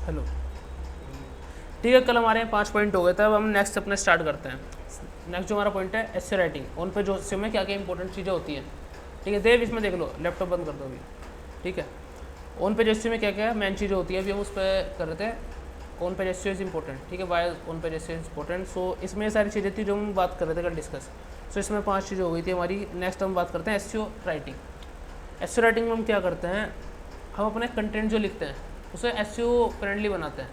Hello. ठीक है, कल हमारे यहाँ 5 पॉइंट हो गए थे। अब हम नेक्स्ट अपने स्टार्ट करते हैं। नेक्स्ट जो हमारा पॉइंट है एसईओ राइटिंग। उन पे जो एसईओ में क्या क्या इंपॉर्टेंट चीज़ें होती हैं। ठीक है देव, इसमें देख लो, लैपटॉप बंद कर दो अभी। ठीक है, ऑन पेज एसईओ में क्या क्या मेन चीज़ें होती है अभी हम उस पर कर रहे थे। On page SEO is important. ठीक है, why on page SEO is important. So इसमें सारी चीज़ें थी जो हम बात कर रहे थे कल डिस्कस। सो इसमें 5 चीज़ें हो गई थी हमारी। नेक्स्ट हम बात करते हैं एसईओ राइटिंग। एसईओ राइटिंग में हम क्या करते हैं, हम अपने कंटेंट जो लिखते हैं उसे एसईओ फ्रेंडली बनाते हैं।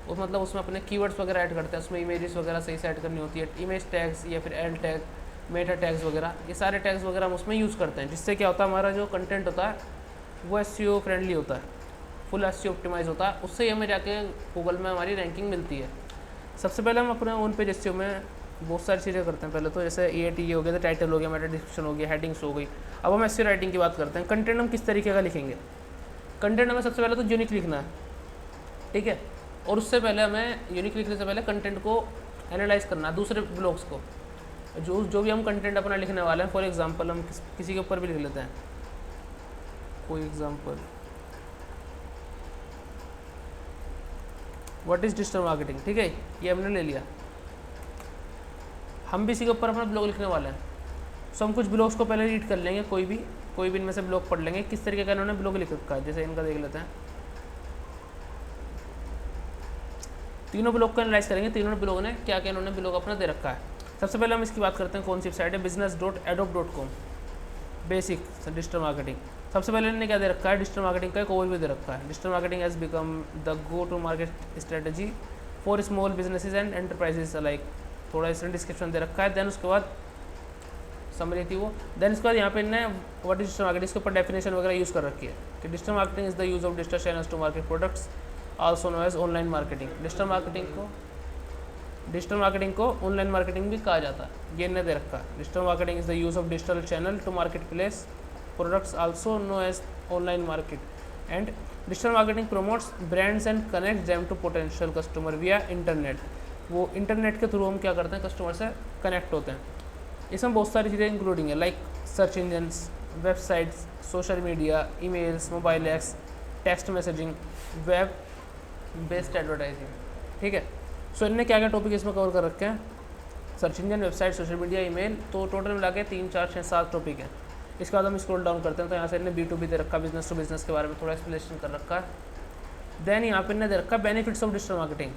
उस मतलब उसमें अपने कीवर्ड्स वगैरह ऐड करते हैं, उसमें इमेजेस वगैरह सही से ऐड करनी होती है, इमेज टैग्स या फिर एल टैग, मेटा टैग्स वगैरह, ये सारे टैग्स वगैरह हम उसमें यूज़ करते हैं, जिससे क्या होता है हमारा जो कंटेंट होता है वो एसईओ फ्रेंडली होता है, फुल एसईओ ऑप्टिमाइज होता है। उससे हमें जाके गूगल में हमारी रैंकिंग मिलती है। सबसे पहले हम अपने ऑन पेज एसईओ में बहुत सारी चीज़ें करते हैं। पहले तो जैसे EAT हो गया, टाइटल हो गया, मेटा डिस्क्रिप्शन हो गया, हेडिंग्स हो गई। अब हम एसईओ राइटिंग की बात करते हैं। कंटेंट हम किस तरीके का लिखेंगे। कंटेंट हमें सबसे पहले तो यूनिक लिखना है। ठीक है, और उससे पहले हमें यूनिक लिखने से पहले कंटेंट को एनालाइज करना है, दूसरे ब्लॉग्स को, जो भी हम कंटेंट अपना लिखने वाले हैं। फॉर एग्जांपल हम किसी के ऊपर भी लिख लेते हैं कोई example, what is digital marketing. ठीक है, ये हमने ले लिया। हम भी इसी के ऊपर अपना ब्लॉग लिखने वाले हैं। सो हम कुछ ब्लॉग्स को पहले रीड कर लेंगे, कोई भी इनमें से ब्लॉग पढ़ लेंगे किस तरीके का इन्होंने ब्लॉग लिख रखा है। जैसे इनका देख लेते हैं, तीनों ब्लॉग को एनालाइज करेंगे, तीनों ब्लॉग ने क्या क्या इन्होंने ब्लॉग अपना दे रखा है। सबसे पहले हम इसकी बात करते हैं, कौन सी वेबसाइट है, business.adobe.com, बेसिक डिजिटल मार्केटिंग। सबसे पहले इन्होंने क्या दे रखा है, डिजिटल मार्केटिंग का एक ओवरव्यू दे रखा है। Digital marketing has become the go to market strategy for small businesses and enterprises alike. थोड़ा इसने डिस्क्रिप्शन दे रखा है। देन उसके बाद समरी थी वो। देन उसके बाद यहाँ पे इन्हें व्हाट डिजिटल मार्केटिंग, इसके ऊपर डेफिनेशन वगैरह यूज़ कर रखी है कि digital marketing is the use of digital channels to market products also known as online marketing. Digital marketing को ऑनलाइन मार्केटिंग भी कहा जाता है, ये इन्हें दे रखा है। Digital marketing is the use of digital channel to market place products also known as online market. And digital marketing promotes brands and connect them to potential customer via internet. वो इंटरनेट के through हम क्या करते हैं, customer से connect होते हैं। इसमें बहुत सारी चीज़ें इंक्लूडिंग है, like search engines, websites, social media, emails, mobile apps, text messaging, web based advertising. ठीक है, सो इनने क्या क्या टॉपिक इसमें कवर कर रखे हैं, search engine, website, social media, email, तो टोटल मिला के 3, 4, 6, 7 टॉपिक हैं। इसके बाद हम स्क्रॉल डाउन करते हैं तो यहाँ से इन्हें B2B दे रखा, बिजनेस टू बिजनेस के बारे में थोड़ा एक्सप्लेनेशन कर रखा है। देन यहाँ पे इन्हें दे रखा बेनिफिट्स ऑफ डिजिटल मार्केटिंग।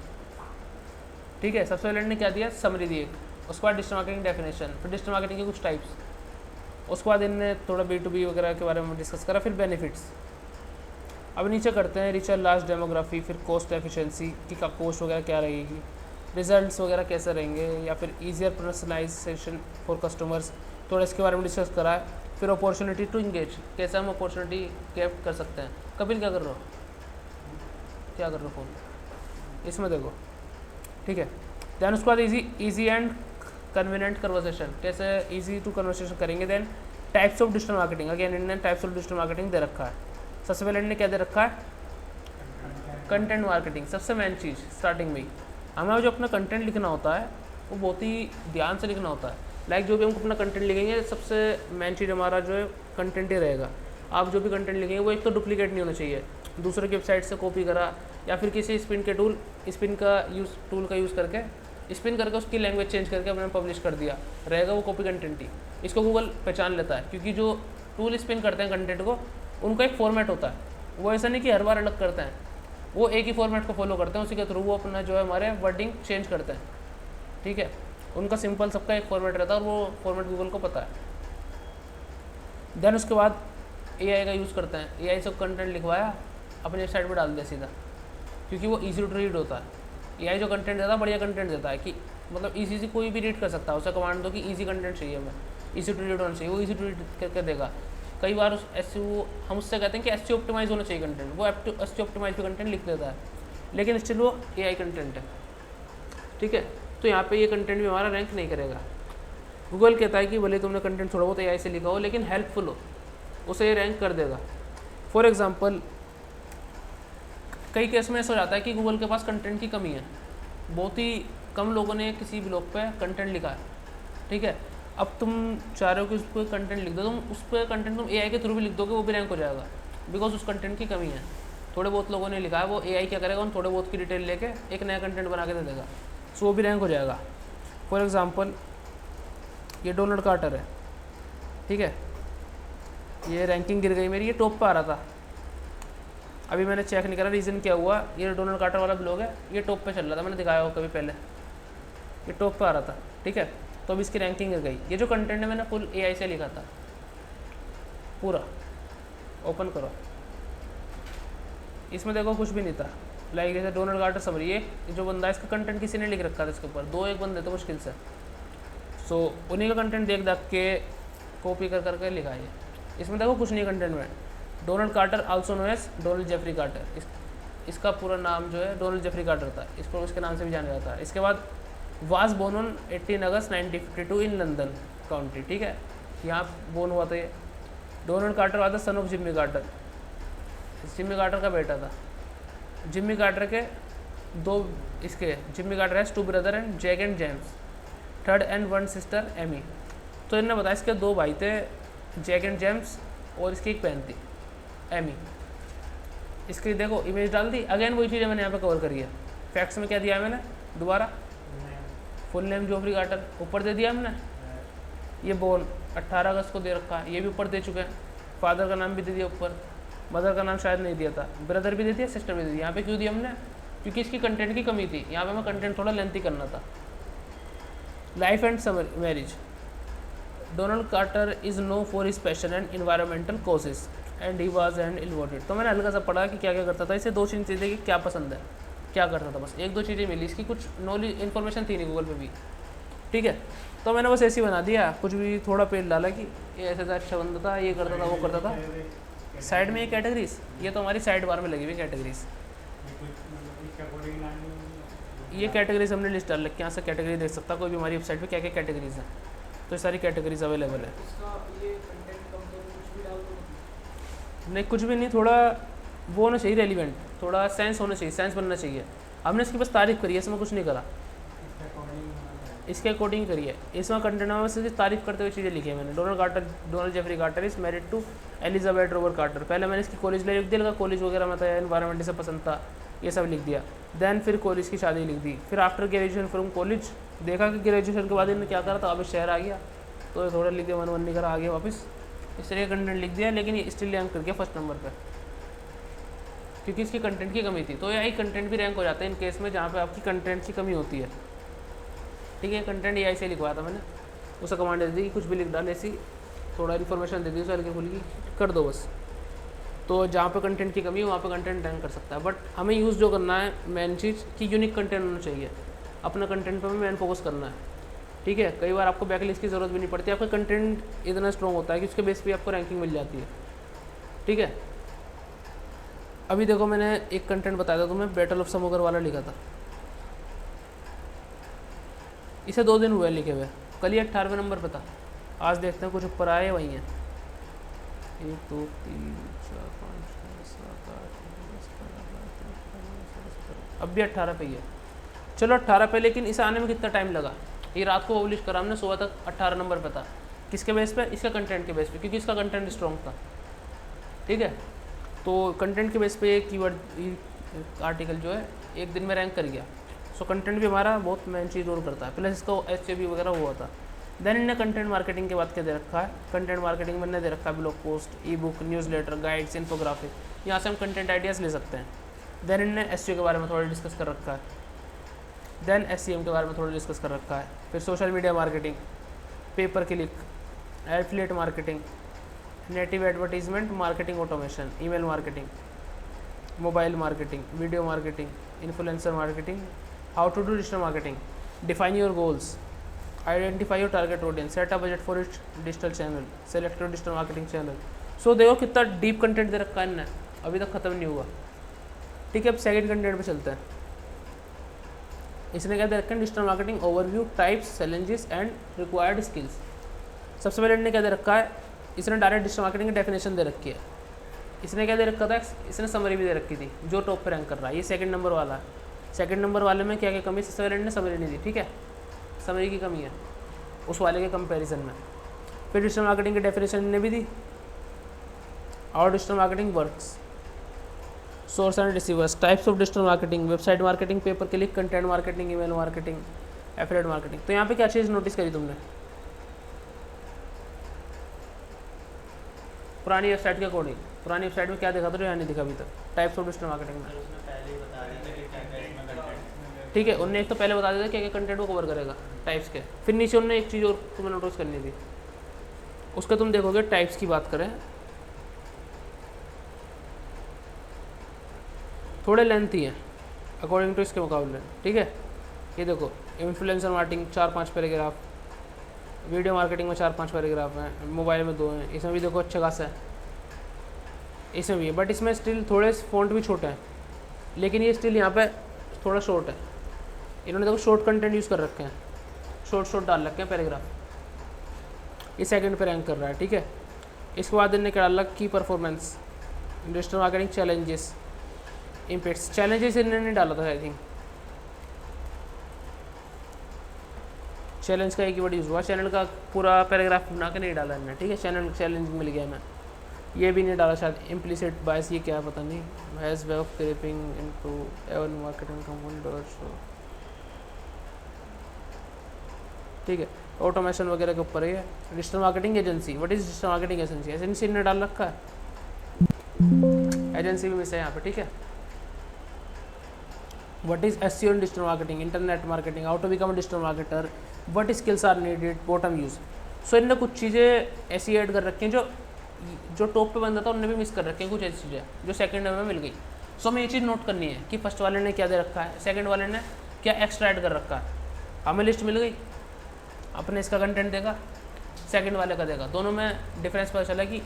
ठीक है, सबसे पहले इन्होंने क्या दिया, समरी दी एक, उसके बाद डिजिटल मार्केटिंग डेफिनेशन, फिर डिजिटल मार्केटिंग के कुछ टाइप्स, उसके बाद इनने थोड़ा B2B वगैरह के बारे में डिस्कस करा, फिर बेनिफिट्स। अब नीचे करते हैं रिच एंड लार्ज डेमोग्राफी, फिर कॉस्ट एफिशिएंसी की का कॉस्ट वगैरह क्या रहेगी, रिजल्ट्स वगैरह कैसे रहेंगे, या फिर ईजियर पर्सनलाइजेशन फॉर कस्टमर्स, थोड़ा इसके बारे में डिस्कस करा है। फिर अपॉर्चुनिटी टू इंगेज, कैसे हम अपॉर्चुनिटी कैप्ट कर सकते हैं। कपिल क्या कर रहे हो, क्या कर रहे हो फोन, इसमें देखो। ठीक है, दैन उसके बाद ईजी एंड कन्वीनियंट कन्वर्सेशन, कैसे ईजी टू कन्वर्सेशन करेंगे। Then types of digital marketing, again इन्होंने टाइप्स ऑफ डिजिटल मार्केटिंग दे रखा है। सबसे पहले इन्होंने क्या दे रखा है, कंटेंट मार्केटिंग, सबसे मेन चीज़ स्टार्टिंग में ही। हमें जो अपना कंटेंट लिखना होता है वो बहुत ही ध्यान से लिखना होता है। लाइक जो भी हम अपना कंटेंट लिखेंगे, सबसे मेन चीज़ हमारा जो है कंटेंट ही रहेगा। आप जो भी कंटेंट लिखेंगे वो एक तो डुप्लीकेट नहीं होना चाहिए, दूसरे की वेबसाइट से कॉपी करा, या फिर किसी स्पिन का यूज़ करके स्पिन करके उसकी लैंग्वेज चेंज करके अपने पब्लिश कर दिया, रहेगा वो कॉपी कंटेंट ही। इसको गूगल पहचान लेता है, क्योंकि जो टूल स्पिन करते हैं कंटेंट को, उनका एक फॉर्मेट होता है। वो ऐसा नहीं कि हर बार अलग करते हैं, वो एक ही फॉर्मेट को फॉलो करते हैं, उसी के थ्रू वो अपना जो है हमारे वर्डिंग चेंज करते हैं। ठीक है, उनका सिंपल सबका एक फॉर्मेट रहता है और वो फॉर्मेट गूगल को पता है। देन उसके बाद AI का यूज़ करते हैं। AI से कंटेंट लिखवाया, अपनी वेबसाइट पर डाल दिया सीधा, क्योंकि वो ईजी टू रीड होता है। AI जो कंटेंट देता है, बढ़िया कंटेंट देता है, कि मतलब ईजी से कोई भी रीड कर सकता है। उसे कमांड दो कि ईजी कंटेंट चाहिए हमें, ईजी टू रीड होना चाहिए, वो ईजी टू रीड करके देगा। कई बार हम उससे कहते हैं कि SEO ऑप्टिमाइज होना चाहिए कंटेंट, वो SEO ऑप्टिमाइज भी कंटेंट लिख देता है, लेकिन स्टिल वो AI कंटेंट है। ठीक है, तो यहाँ पे ये कंटेंट भी हमारा रैंक नहीं करेगा। गूगल कहता है कि भले तुमने कंटेंट थोड़ा बहुत AI से लिखा हो, लेकिन हेल्पफुल हो, उसे ये रैंक कर देगा। फॉर एग्जांपल, कई केस में ऐसा हो जाता है कि गूगल के पास कंटेंट की कमी है, बहुत ही कम लोगों ने किसी ब्लॉग पे कंटेंट लिखा है। ठीक है, अब तुम चाह रहे हो कि उस पर कंटेंट लिख दो, तुम उस पर कंटेंट तुम AI के थ्रू भी लिख दोगे, वो भी रैंक हो जाएगा, बिकॉज उस कंटेंट की कमी है। थोड़े बहुत लोगों ने लिखा है, वो एआई क्या करेगा, उन थोड़े बहुत की डिटेल लेके एक नया कंटेंट बना के दे देगा, सो वो भी रैंक हो जाएगा। फॉर एग्जांपल ये डोनाल्ड कार्टर है, ठीक है, ये रैंकिंग गिर गई मेरी, ये टॉप पे आ रहा था, अभी मैंने चेक नहीं करा रीज़न क्या हुआ। ये डोनाल्ड कार्टर वाला ब्लॉग है, ये टॉप पे चल रहा था, मैंने दिखाया हो कभी पहले, ये टॉप पे आ रहा था, ठीक है। तो अभी इसकी रैंकिंग गिर गई। ये जो कंटेंट है मैंने फुल एआई से लिखा था, पूरा ओपन करो, इसमें देखो कुछ भी नहीं था। लाइक जैसे डोनाल्ड कार्टर समरी, ये जो बंदा है इसका कंटेंट किसी ने लिख रखा था इसके ऊपर, 2-1 बंदे तो मुश्किल से, सो उन्हीं का कंटेंट देख देख के कॉपी कर करके लिखा है। इसमें देखो कुछ नहीं कंटेंट में। Donald Carter also known as Donald Jeffrey Carter, इसका पूरा नाम जो है डोनाल्ड जेफरी कार्टर था, इसको उसके नाम से भी जाना जाता है। इसके बाद was born on 18 August 1952 in London county, ठीक है, यहाँ बोर्न हुआ था ये। Donald Carter was the son of Jimmy Carter, Jimmy Carter का बेटा था। जिम्मी कार्टर के Jimmy Carter has 2 brother and Jack and James, 3rd and 1 sister Amy. तो इन्होंने बताया इसके 2 भाई थे, जैक एंड जेम्स, और इसकी एक बहन थी एमी। इसकी देखो इमेज डाल दी, अगेन वही चीज़ें मैंने यहाँ पे कवर करी है। फैक्ट्स में क्या दिया है मैंने दोबारा, फुल नेम जोफरी कार्टर ऊपर दे दिया हमने, ये बोर्न 18 अगस्त को दे रखा है, ये भी ऊपर दे चुके हैं, फादर का नाम भी दे दिया ऊपर, मदर का नाम शायद नहीं दिया था, ब्रदर भी दे दिया, सिस्टर भी दे दिया। यहाँ पे क्यों दिया हमने, क्योंकि इसकी कंटेंट की कमी थी, यहाँ पे हमें कंटेंट थोड़ा लेंथी करना था। Life and marriage, Donald Carter is known for his passion and environmental causes and he was and invited. तो मैंने हल्का सा पढ़ा कि क्या क्या करता था, इसे 2-3 चीज़ें कि क्या पसंद है, क्या करता था, बस 1-2 चीज़ें मिली, इसकी कुछ नॉलेज इन्फॉर्मेशन थी नहीं गूगल पे भी, ठीक है। तो मैंने बस ऐसे ही बना दिया, कुछ भी थोड़ा पेज डाला कि ये ऐसा था, अच्छा बंदा था, ये करता था, वो करता था। साइड में ये कैटेगरीज, ये तो हमारी साइड बार में लगी हुई कैटेगरीज, ये कैटेगरीज हमने लिस्ट डाल रखी है, यहाँ से कैटेगरी देख सकता कोई भी हमारी वेबसाइट पे क्या क्या कैटेगरीज हैं, तो ये सारी कैटेगरीज अवेलेबल है। नहीं कुछ भी नहीं, थोड़ा वो होना चाहिए रेलिवेंट, थोड़ा सेंस होना चाहिए, सेंस बनना चाहिए। हमने इसकी बस तारीफ़ करी है, इसमें कुछ नहीं करा, इसके अकॉर्डिंग करी है। इसमें कंटेंट में सिर्फ तारीफ़ करते हुए चीज़ें लिखी है मैंने। Donald Jeffrey Carter is married to Elizabeth Rober Carter. पहले मैंने इसकी कॉलेज लिख दिया, लगा कॉलेज वगैरह में था, एनवायरमेंट से पसंद था, ये सब लिख दिया। देन फिर कॉलेज की शादी लिख दी, फिर आफ्टर ग्रेजुएशन फ्रॉम कॉलेज, देखा कि ग्रेजुएशन के बाद इन्होंने क्या करा था, वापस शहर आ गया, तो थोड़ा लिख दिया, मन नहीं करा, आ गया वापस, इस तरह का कंटेंट लिख दिया, लेकिन ये स्टिल रैंक कर गया फर्स्ट नंबर पर, क्योंकि इसकी कंटेंट की कमी थी। तो यही कंटेंट भी रैंक हो जाता है इन केस में जहाँ पे आपकी कंटेंट की कमी होती है, ठीक है। कंटेंट ये ऐसे लिखवाया था मैंने, उसे कमांड दे दी कि कुछ भी लिख डाल, ऐसी थोड़ा इन्फॉर्मेशन दे दी उसे, हल्की फुल्की कर दो बस। तो जहाँ पे कंटेंट की कमी है वहाँ पे कंटेंट रैंक कर सकता है, बट हमें यूज़ जो करना है मेन चीज़ कि यूनिक कंटेंट होना चाहिए, अपना कंटेंट पर हमें मेन फोकस करना है, ठीक है। कई बार आपको बैकलिस्ट की ज़रूरत भी नहीं पड़ती, आपका कंटेंट इतना स्ट्रॉन्ग होता है कि उसके बेस पे आपको रैंकिंग मिल जाती है, ठीक है। अभी देखो मैंने एक कंटेंट बताया था तुम्हें, बैटल ऑफ समोगर वाला लिखा था, इसे 2 दिन हुए लिखे हुए, कल ही 18वें नंबर पर था, आज देखते हैं कुछ ऊपर आए वही हैं। 1 2 3 4 5 6 7 8 9 10 अब भी 18 पे ही है, चलो 18 पे, लेकिन इसे आने में कितना टाइम लगा। ये रात को पब्लिश करा हमने, सुबह तक 18 नंबर पे था। किसके बेस पे, इसका कंटेंट के बेस पे, क्योंकि इसका कंटेंट स्ट्रॉन्ग था, ठीक है। तो कंटेंट के बेस पे एक कीवर्ड आर्टिकल जो है 1 दिन में रैंक कर गया। सो कंटेंट भी हमारा बहुत मेन चीज़ रोल करता है, प्लस इसका SEO वगैरह हुआ था। देन इन्हें कंटेंट मार्केटिंग के बाद क्या दे रखा है, कंटेंट मार्केटिंग में दे रखा है ब्लॉग पोस्ट, ई बुक, न्यूज़लेटर, गाइड्स, इन्फोग्राफिक, यहाँ से हम कंटेंट आइडियाज़ ले सकते हैं। देन इन्हें SEO के बारे में थोड़ा डिस्कस कर रखा है, देन SEM के बारे में थोड़ा डिस्कस कर रखा है, फिर social media marketing, paper click, affiliate marketing, native advertisement marketing, automation, email marketing, mobile marketing, video marketing, influencer marketing, how to do digital marketing, define your goals, identify your target audience, set a budget for it digital channel, select your digital marketing channel. So देखो कितना deep content दे रखा है इन्हें, अभी तक खत्म नहीं हुआ, ठीक है। अब सेकंड कंटेंट पे चलते हैं। इसने क्या दे रखा है, digital marketing overview, types, challenges and required skills. सबसे पहले इन्होंने क्या दे रखा है, इसने डायरेक्ट डिजिटल मार्केटिंग की डेफिनेशन दे रखी है। इसने क्या दे रखा था, इसने समरी भी दे रखी थी, जो टॉप पे रैंक कर रहा है, ये सेकंड नंबर वाला है। सेकंड नंबर वाले में क्या क्या कमी, सबसे पहले इन्होंने समरी नहीं दी, ठीक है, समरी की कमी है उस वाले के कंपैरिजन में। फिर डिजिटल मार्केटिंग की डेफिनेशन ने भी दी, और digital marketing works. Source and receivers, types of digital marketing, website marketing, paper click, content marketing, email marketing, affiliate marketing. तो यहाँ पे क्या चीज़ नोटिस करी तुमने? पुरानी वेबसाइट के अकॉर्डिंग, पुरानी वेबसाइट में क्या दिखा था जो यहाँ नहीं दिखा अभी तक टाइप्स ऑफ डिजिटल मार्केटिंग में? ठीक है, उनने एक तो पहले बता दिया था क्या क्या कंटेंट को कवर करेगा टाइप्स के, फिर नीचे उन्होंने एक चीज़ और तुम्हें नोटिस करनी थी, उसका तुम देखोगे टाइप्स की बात करें थोड़े लेंथी हैं अकॉर्डिंग टू इसके मुकाबले। ठीक है, ये देखो influencer marketing 4-5 paragraph, video marketing में 4-5 पैराग्राफ हैं, मोबाइल में 2 हैं, इसमें भी देखो अच्छा खासा है, इसमें भी है, बट इसमें स्टिल थोड़े फ़ॉन्ट भी छोटे हैं, लेकिन ये स्टिल यहाँ पे थोड़ा शॉर्ट है। इन्होंने देखो शॉर्ट कंटेंट यूज़ कर रखे हैं, शॉर्ट डाल रखे हैं पैराग्राफ, ये सेकंड पे रैंक कर रहा है। ठीक है, इसके बाद इन्होंने क्या डाला, की performance, digital marketing challenges, impacts. Challenges इन्होंने नहीं डाला था आई थिंक, चैलेंज का एक ही वर्ड यूज़ हुआ, चैनल का पूरा पैराग्राफ बना के नहीं डाला इन्होंने। ठीक है, चैनल चैलेंज मिल गया मैं, ये भी नहीं डाला शायद, इम्प्लिसिट बायस, ये क्या है पता नहीं, has way of creeping into even marketing component. ठीक है, ऑटोमेशन वगैरह के ऊपर है। Digital marketing agency, what is digital marketing agency? Agency ने डाल रखा है, एजेंसी भी मिस है यहाँ पे। ठीक है, what is SEO in digital marketing, internet marketing, how to become digital marketer, what skills are needed, bottom use. So इनने कुछ चीज़ें ऐसी ऐड कर रखी हैं जो टॉप पे बंदा था उनने भी मिस कर रखी हैं, कुछ ऐसी चीज़ें जो सेकंड में मिल गई। सो हमें ये चीज़ नोट करनी है कि फर्स्ट वाले ने क्या दे रखा है, सेकंड वाले ने क्या एक्स्ट्रा ऐड कर रखा है। हमें लिस्ट मिल गई, अपने इसका कंटेंट देगा, सेकंड वाले का देगा, दोनों में डिफरेंस पता चला कि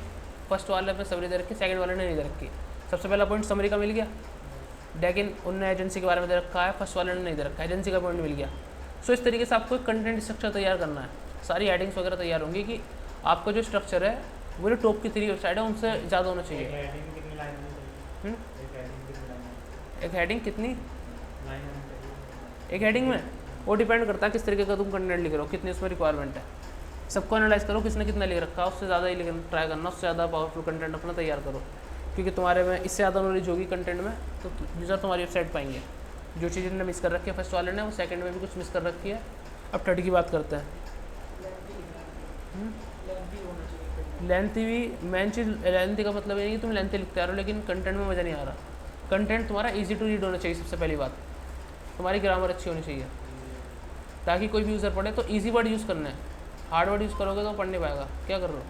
फर्स्ट वाले पे समरी दे रखी, सेकंड वाले ने नहीं दे रखी। सबसे पहला पॉइंट समरी का मिल गया, लेकिन उनने एजेंसी के बारे में दे रखा है, फर्स्ट वाले ने नहीं दे रखा, एजेंसी का पॉइंट मिल गया। सो इस तरीके से आपको एक कंटेंट स्ट्रक्चर तैयार करना है, सारी हेडिंग्स वगैरह तैयार होंगी कि आपका जो स्ट्रक्चर है वो जो टॉप की 3 वेबसाइट है उनसे ज़्यादा होना चाहिए। एक हेडिंग कितनी, एक हेडिंग में वो डिपेंड करता है किस तरीके का तुम कंटेंट लिख रहे हो, कितनी उसमें रिक्वायरमेंट है। सबको एनालाइज करो किसने कितना लिख रखा है, उससे ज़्यादा ही लिखना ट्राई करना, उससे ज़्यादा पावरफुल कंटेंट अपना तैयार करो, क्योंकि तुम्हारे में इससे ज़्यादा नॉलेज होगी कंटेंट में तो यूज़र तुम्हारी वेबसाइट पाएंगे। जो चीज़ इन्होंने मिस कर रखी है फर्स्ट वाले ने, वो सेकंड में भी कुछ मिस कर रखी है। अब थर्ड की बात करते हैं। लेंथी भी मेन चीज़, लेंथी का मतलब ये नहीं कि तुम लेंथी लिखते आ रहे हो लेकिन कंटेंट में मज़ा नहीं आ रहा। कंटेंट तुम्हारा ईजी टू रीड होना चाहिए, सबसे पहली बात तुम्हारी ग्रामर अच्छी होनी चाहिए ताकि कोई भी यूज़र पढ़े तो ईजी वर्ड यूज़ करना है। हार्ड वर्ड यूज़ करोगे तो पढ़ नहीं पाएगा। क्या कर रहे हो,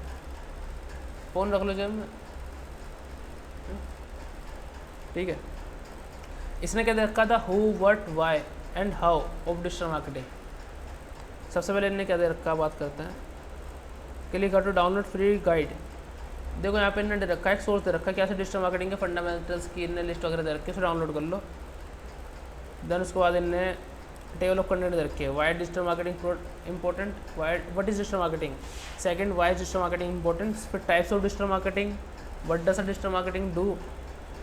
फ़ोन रख लो जेब में। ठीक है, इसने क्या दे रखा था, who, what, why and how of digital marketing. सबसे पहले इन्हें क्या दे रखा है, बात करते हैं। Click to download free guide. देखो यहाँ पे इन्हें दे रखा है, एक सोर्स दे रखा है कैसे डिजिटल मार्केटिंग के फंडामेंटल्स की इन्हें लिस्ट वगैरह दे रखी है, उसे डाउनलोड कर लो। देन उसके बाद इन्हें टेबल ऑफ कंटेंट दे रखी है, why digital marketing important, why what is digital marketing, second why is digital marketing important, फिर types of digital marketing, what does digital marketing do,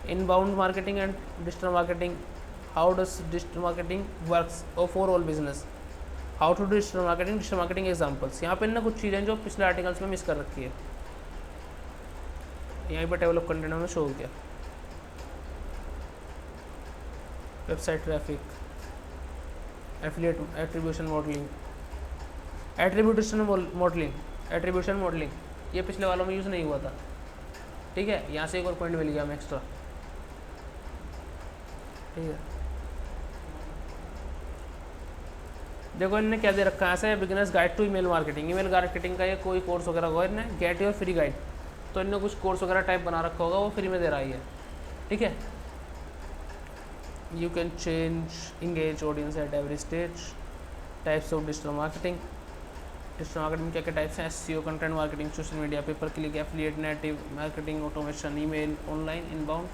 inbound marketing and digital marketing, how does digital marketing works for all business, how to do digital marketing examples. यहाँ पे ना कुछ चीज़ें जो पिछले articles में miss कर रखी है, यहीं पर टेबल ऑफ कंटेंट में शो हो गया। Website traffic, affiliate, attribution modelling, attribution modelling ये पिछले वालों में यूज़ नहीं हुआ था। ठीक है, यहाँ से एक और पॉइंट मिल गया हमें एक्स्ट्रा। ठीक है, देखो इन्होंने क्या दे रखा है, ऐसे beginners guide to email marketing. Email marketing का ये कोई कोर्स वगैरह होगा इन्हें, गेट योर फ्री गाइड, तो इन्होंने कुछ कोर्स वगैरह टाइप बना रखा होगा, वो फ्री में दे रहा है। ठीक है, you can change engage audience at every stage, types of digital marketing. Digital marketing क्या क्या टाइप्स हैं, SEO, content marketing, social media, pay per click, affiliate, native marketing, automation, email, online, inbound.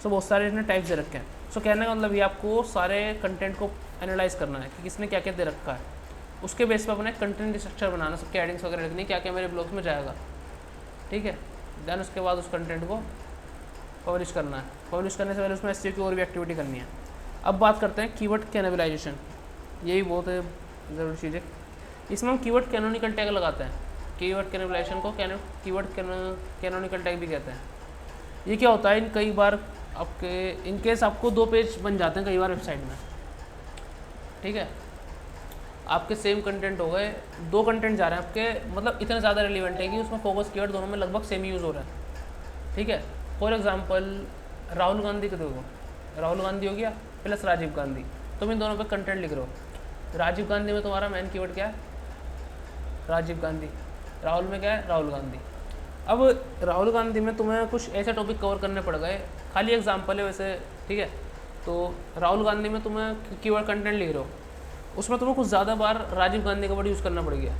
So बहुत सारे इसने टाइप्स दे रखे हैं। सो कहने का मतलब ये आपको सारे कंटेंट को एनालाइज करना है कि किसने क्या क्या दे रखा है, उसके बेस पर अपना कंटेंट स्ट्रक्चर बनाना, सबके एडिंग्स वगैरह लिखनी, क्या क्या मेरे ब्लॉग्स में जाएगा। ठीक है, देन उसके बाद उस कंटेंट को पब्लिश करना है। पब्लिश करने से पहले उसमें एसईओ की और भी एक्टिविटी करनी है। अब बात करते हैं कीवर्ड कैनिबलाइजेशन, यही बहुत ज़रूरी चीज़ है। इसमें हम कीवर्ड कैनोनिकल टैग लगाते हैं। कीवर्ड कैनिबलाइजेशन को कीवर्ड कैनोनिकल टैग भी कहते हैं। ये क्या होता है, इन कई बार आपके इनकेस आपको 2 पेज बन जाते हैं कई बार वेबसाइट में, ठीक है, आपके सेम कंटेंट हो गए, 2 कंटेंट जा रहे हैं आपके, मतलब इतने ज़्यादा रिलेवेंट है कि उसमें फोकस कीवर्ड दोनों में लगभग सेम यूज़ हो रहा है, ठीक है। फॉर एग्जांपल राहुल गांधी को देखो, राहुल गांधी हो गया प्लस राजीव गांधी, तुम इन दोनों पे कंटेंट लिख रहे हो। राजीव गांधी में तुम्हारा मेन कीवर्ड क्या है? राजीव गांधी। राहुल में क्या है? राहुल गांधी। अब राहुल गांधी में तुम्हें कुछ ऐसे टॉपिक कवर करने पड़ गए, खाली एग्जाम्पल है वैसे, ठीक है। तो राहुल गांधी में तुम्हें कीवर्ड कंटेंट लिख रहे हो, उसमें तुम्हें कुछ ज़्यादा बार राजीव गांधी का वर्ड यूज़ करना पड़ गया।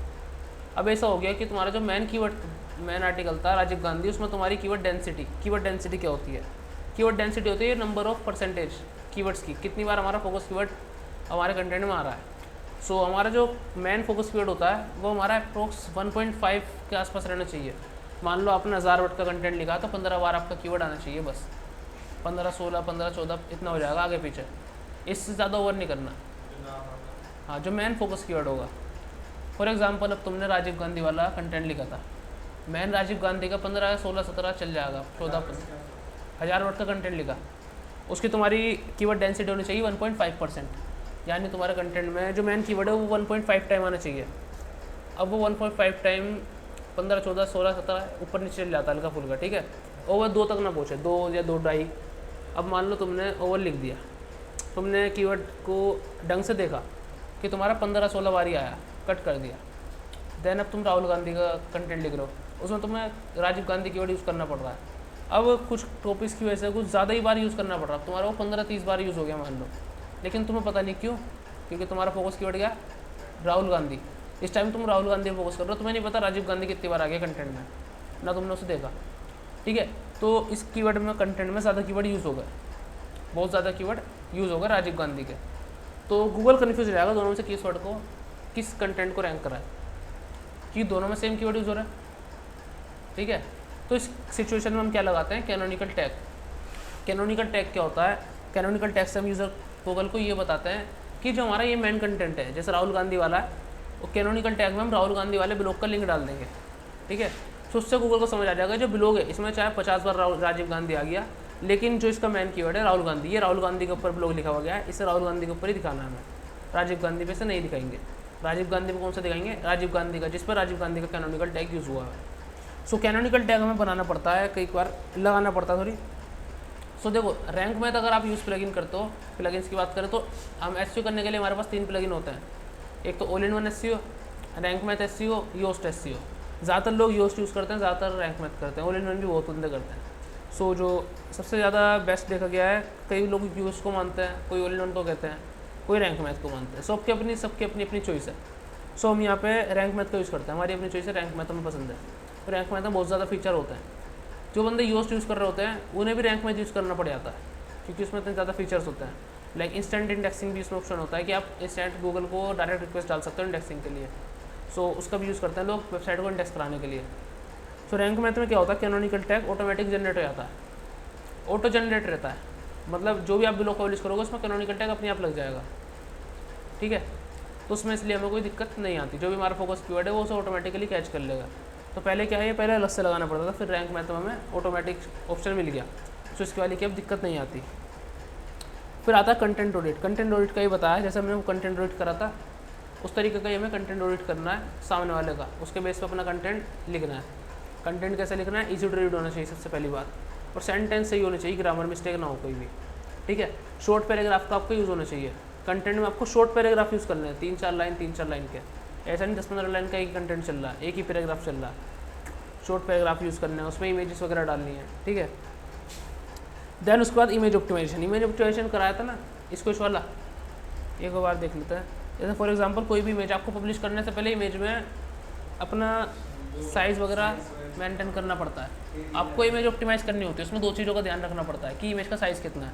अब ऐसा हो गया कि तुम्हारा जो मेन आर्टिकल था राजीव गांधी, उसमें तुम्हारी कीवर्ड डेंसिटी क्या होती है? कीवर्ड डेंसिटी होती है नंबर ऑफ परसेंटेज कीवर्ड्स की, कितनी बार हमारा फोकस कीवर्ड हमारे कंटेंट में आ रहा है। सो हमारा जो मेन फोकस कीवर्ड होता है वो हमारा अप्रोक्स 1.5 के आसपास रहना चाहिए। मान लो आपने 1000 वर्ड का कंटेंट लिखा तो 15 बार आपका कीवर्ड आना चाहिए, बस 15, 16, 15, 14 इतना हो जाएगा आगे पीछे, इससे ज़्यादा ओवर नहीं करना। हाँ, जो मेन फोकस कीवर्ड होगा। फॉर एग्जांपल अब तुमने राजीव गांधी वाला कंटेंट लिखा था, मेन राजीव गांधी का 15, 16, 17 चल जाएगा, 14, 1000 वर्ड का कंटेंट लिखा, उसकी तुम्हारी कीवर्ड डेंसिटी होनी चाहिए 1.5%, यानी तुम्हारे कंटेंट में जो मेन कीवर्ड है वो 1.5 टाइम आना चाहिए। अब वो 1.5 टाइम 15, 14, 16, 17 ऊपर नीचे चल जाता है हल्का फुल्का, ठीक है, ओवर 2 तक ना पहुँचे, 2 या 2.5। अब मान लो तुमने ओवर लिख दिया, तुमने कीवर्ड को ढंग से देखा कि तुम्हारा 15, 16 बार ही आया, कट कर दिया। देन अब तुम राहुल गांधी का कंटेंट लिख रहे हो, उसमें तुम्हें राजीव गांधी कीवर्ड यूज़ करना पड़ रहा है। अब कुछ टॉपिक्स की वजह से कुछ ज़्यादा ही बार यूज़ करना पड़ रहा है, तुम्हारा वो 15-30 बार यूज़ हो गया मान लो, लेकिन तुम्हें पता नहीं क्यों, क्योंकि तुम्हारा फोकस कीवर्ड क्या? राहुल गांधी। इस टाइम तुम राहुल गांधी पे फोकस कर रहे हो, तुम्हें नहीं पता राजीव गांधी कितनी बार आ गया कंटेंट में, ना तुमने उसे देखा, ठीक है। तो इस कीवर्ड में कंटेंट में ज़्यादा कीवर्ड यूज़ हो गए, बहुत ज़्यादा कीवर्ड यूज़ हो गए राजीव गांधी के। तो गूगल कन्फ्यूज हो जाएगा दोनों में से किस वर्ड को, किस कंटेंट को रैंक करा है, कि दोनों में सेम कीवर्ड यूज़ हो रहा है, ठीक है। तो इस सिचुएशन में हम क्या लगाते हैं? Canonical tag. कैनोनिकल टैग क्या होता है? कैनोनिकल टैग से हम यूज़र गूगल को ये बताते हैं कि जो हमारा ये मेन कंटेंट है, जैसे राहुल गांधी वाला है, वो कैनोनिकल टैग में हम राहुल गांधी वाले ब्लॉग का लिंक डाल देंगे, ठीक है। तो उससे गूगल को समझ आ जाएगा जो ब्लॉग है इसमें चाहे 50 बार राजीव गांधी आ गया, लेकिन जो इसका मेन कीवर्ड है राहुल गांधी, ये राहुल गांधी के ऊपर ब्लॉग लिखा हुआ गया है, इसे राहुल गांधी के ऊपर ही दिखाना है हमें, राजीव गांधी पे से नहीं दिखाएंगे। राजीव गांधी पे कौन सा दिखाएंगे? राजीव गांधी का, जिस पर राजीव गांधी का कैनोनिकल टैग यूज़ हुआ है। सो कैनोनिकल टैग हमें बनाना पड़ता है, कई बार लगाना पड़ता है थोड़ी। सो देखो, रैंक में अगर आप यूज़ प्लगइन करते हो, प्लगइन्स की बात करें तो हम एसईओ करने के लिए हमारे पास 3 प्लगइन होते हैं। एक तो all in one SEO, rank math SEO, Yoast SEO. ज़्यादातर लोग योस्ट यूज़ करते हैं, ज़्यादातर रैंक मैथ करते हैं, ऑल इन वन भी बहुत बंदे करते हैं। सो जो सबसे ज़्यादा बेस्ट देखा गया है, कई लोग योस्ट को मानते हैं, कोई ऑल इन वन को कहते हैं, कोई रैंक मैथ को मानते हैं। सबकी अपनी अपनी चॉइस है। सो हम यहाँ पे रैंक मैथ का यूज़ करते हैं, हमारी अपनी चॉइस है, रैंक मैथ हमें पसंद है। तो रैंक मैथ में बहुत ज़्यादा फीचर होते हैं, जो बंदे योस्ट यूज़ कर रहे होते हैं उन्हें भी रैंक मैथ यूज़ करना पड़ जाता है, क्योंकि उसमें इतने ज़्यादा फीचर्स होते हैं। लाइक इंस्टेंट इंडेक्सिंग भी इसमें ऑप्शन होता है कि आप इंस्टेंट गूगल को डायरेक्ट रिक्वेस्ट डाल सकते हो इंडेक्सिंग के लिए। सो उसका भी यूज़ करते हैं लोग वेबसाइट को इंडेक्स कराने के लिए। सो रैंक मैथ में क्या होता है? कैनोनिकल टैग ऑटोमेटिक जनरेट हो जाता है, ऑटो जनरेट रहता है, मतलब जो भी आप ब्लॉग पब्लिश करोगे उसमें कैनोनिकल टैग अपने आप लग जाएगा, ठीक है। तो उसमें इसलिए हमें कोई दिक्कत नहीं आती, जो भी हमारा फोकस कीवर्ड है वो उसे ऑटोमेटिकली कैच कर लेगा। तो पहले क्या है, ये पहले अलग से लगाना पड़ता था, फिर रैंक मैथ में हमें ऑटोमेटिक ऑप्शन मिल गया, तो इसके वाली की अब दिक्कत नहीं आती। फिर आता है कंटेंट ऑडिट। कंटेंट ऑडिट का ही बताया, जैसे हमने वो कंटेंट ऑडिट करा था उस तरीके का ही हमें कंटेंट ऑडिट करना है सामने वाले का, उसके बेस पर अपना कंटेंट लिखना है। कंटेंट कैसे लिखना है? ईजी टू रीड होना चाहिए सबसे पहली बात, और सेंटेंस सही होनी चाहिए, ग्रामर मिस्टेक ना हो कोई भी, ठीक है। शॉर्ट पैराग्राफ का आपको यूज़ होना चाहिए, कंटेंट में आपको शॉर्ट पैराग्राफ यूज़ करना है, 3-4 लाइन के, ऐसा नहीं 10-15 लाइन का एक कंटेंट चल रहा है, एक ही पैराग्राफ चल रहा है। शॉर्ट पैराग्राफ यूज़ करना है, उसमें इमेजेस वगैरह डालनी है, ठीक है। देन उसके बाद इमेज ऑप्टिमाइजेशन कराया था ना इसको, इस वाला एक बार देख लेते हैं। जैसे फॉर एग्जांपल कोई भी इमेज आपको पब्लिश करने से पहले इमेज में अपना साइज़ वगैरह मेंटेन करना पड़ता है। आपको इमेज ऑप्टिमाइज़ करनी होती है, उसमें 2 चीज़ों का ध्यान रखना पड़ता है कि इमेज का साइज़ कितना है,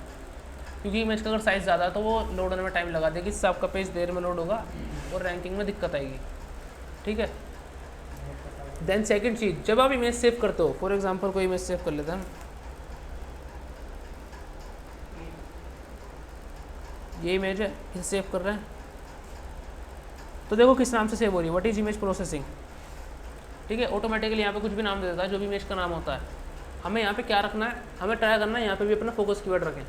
क्योंकि इमेज का अगर साइज़ ज़्यादा है तो वो लोड होने में टाइम लगा देगी, इससे आपका पेज देर में लोड होगा और रैंकिंग में दिक्कत आएगी, ठीक है। देन सेकंड चीज़, जब आप इमेज सेव करते हो, फॉर एग्जांपल कोई इमेज सेव कर लेते हैं, ये इमेज है, इसे सेव कर रहे हैं, तो देखो किस नाम से सेव हो रही है, व्हाट इज इमेज प्रोसेसिंग, ठीक है। ऑटोमेटिकली यहाँ पे कुछ भी नाम दे देता है, जो भी इमेज का नाम होता है, हमें यहाँ पे क्या रखना है, हमें ट्राई करना है यहाँ पे भी अपना फोकस कीवर्ड रखें।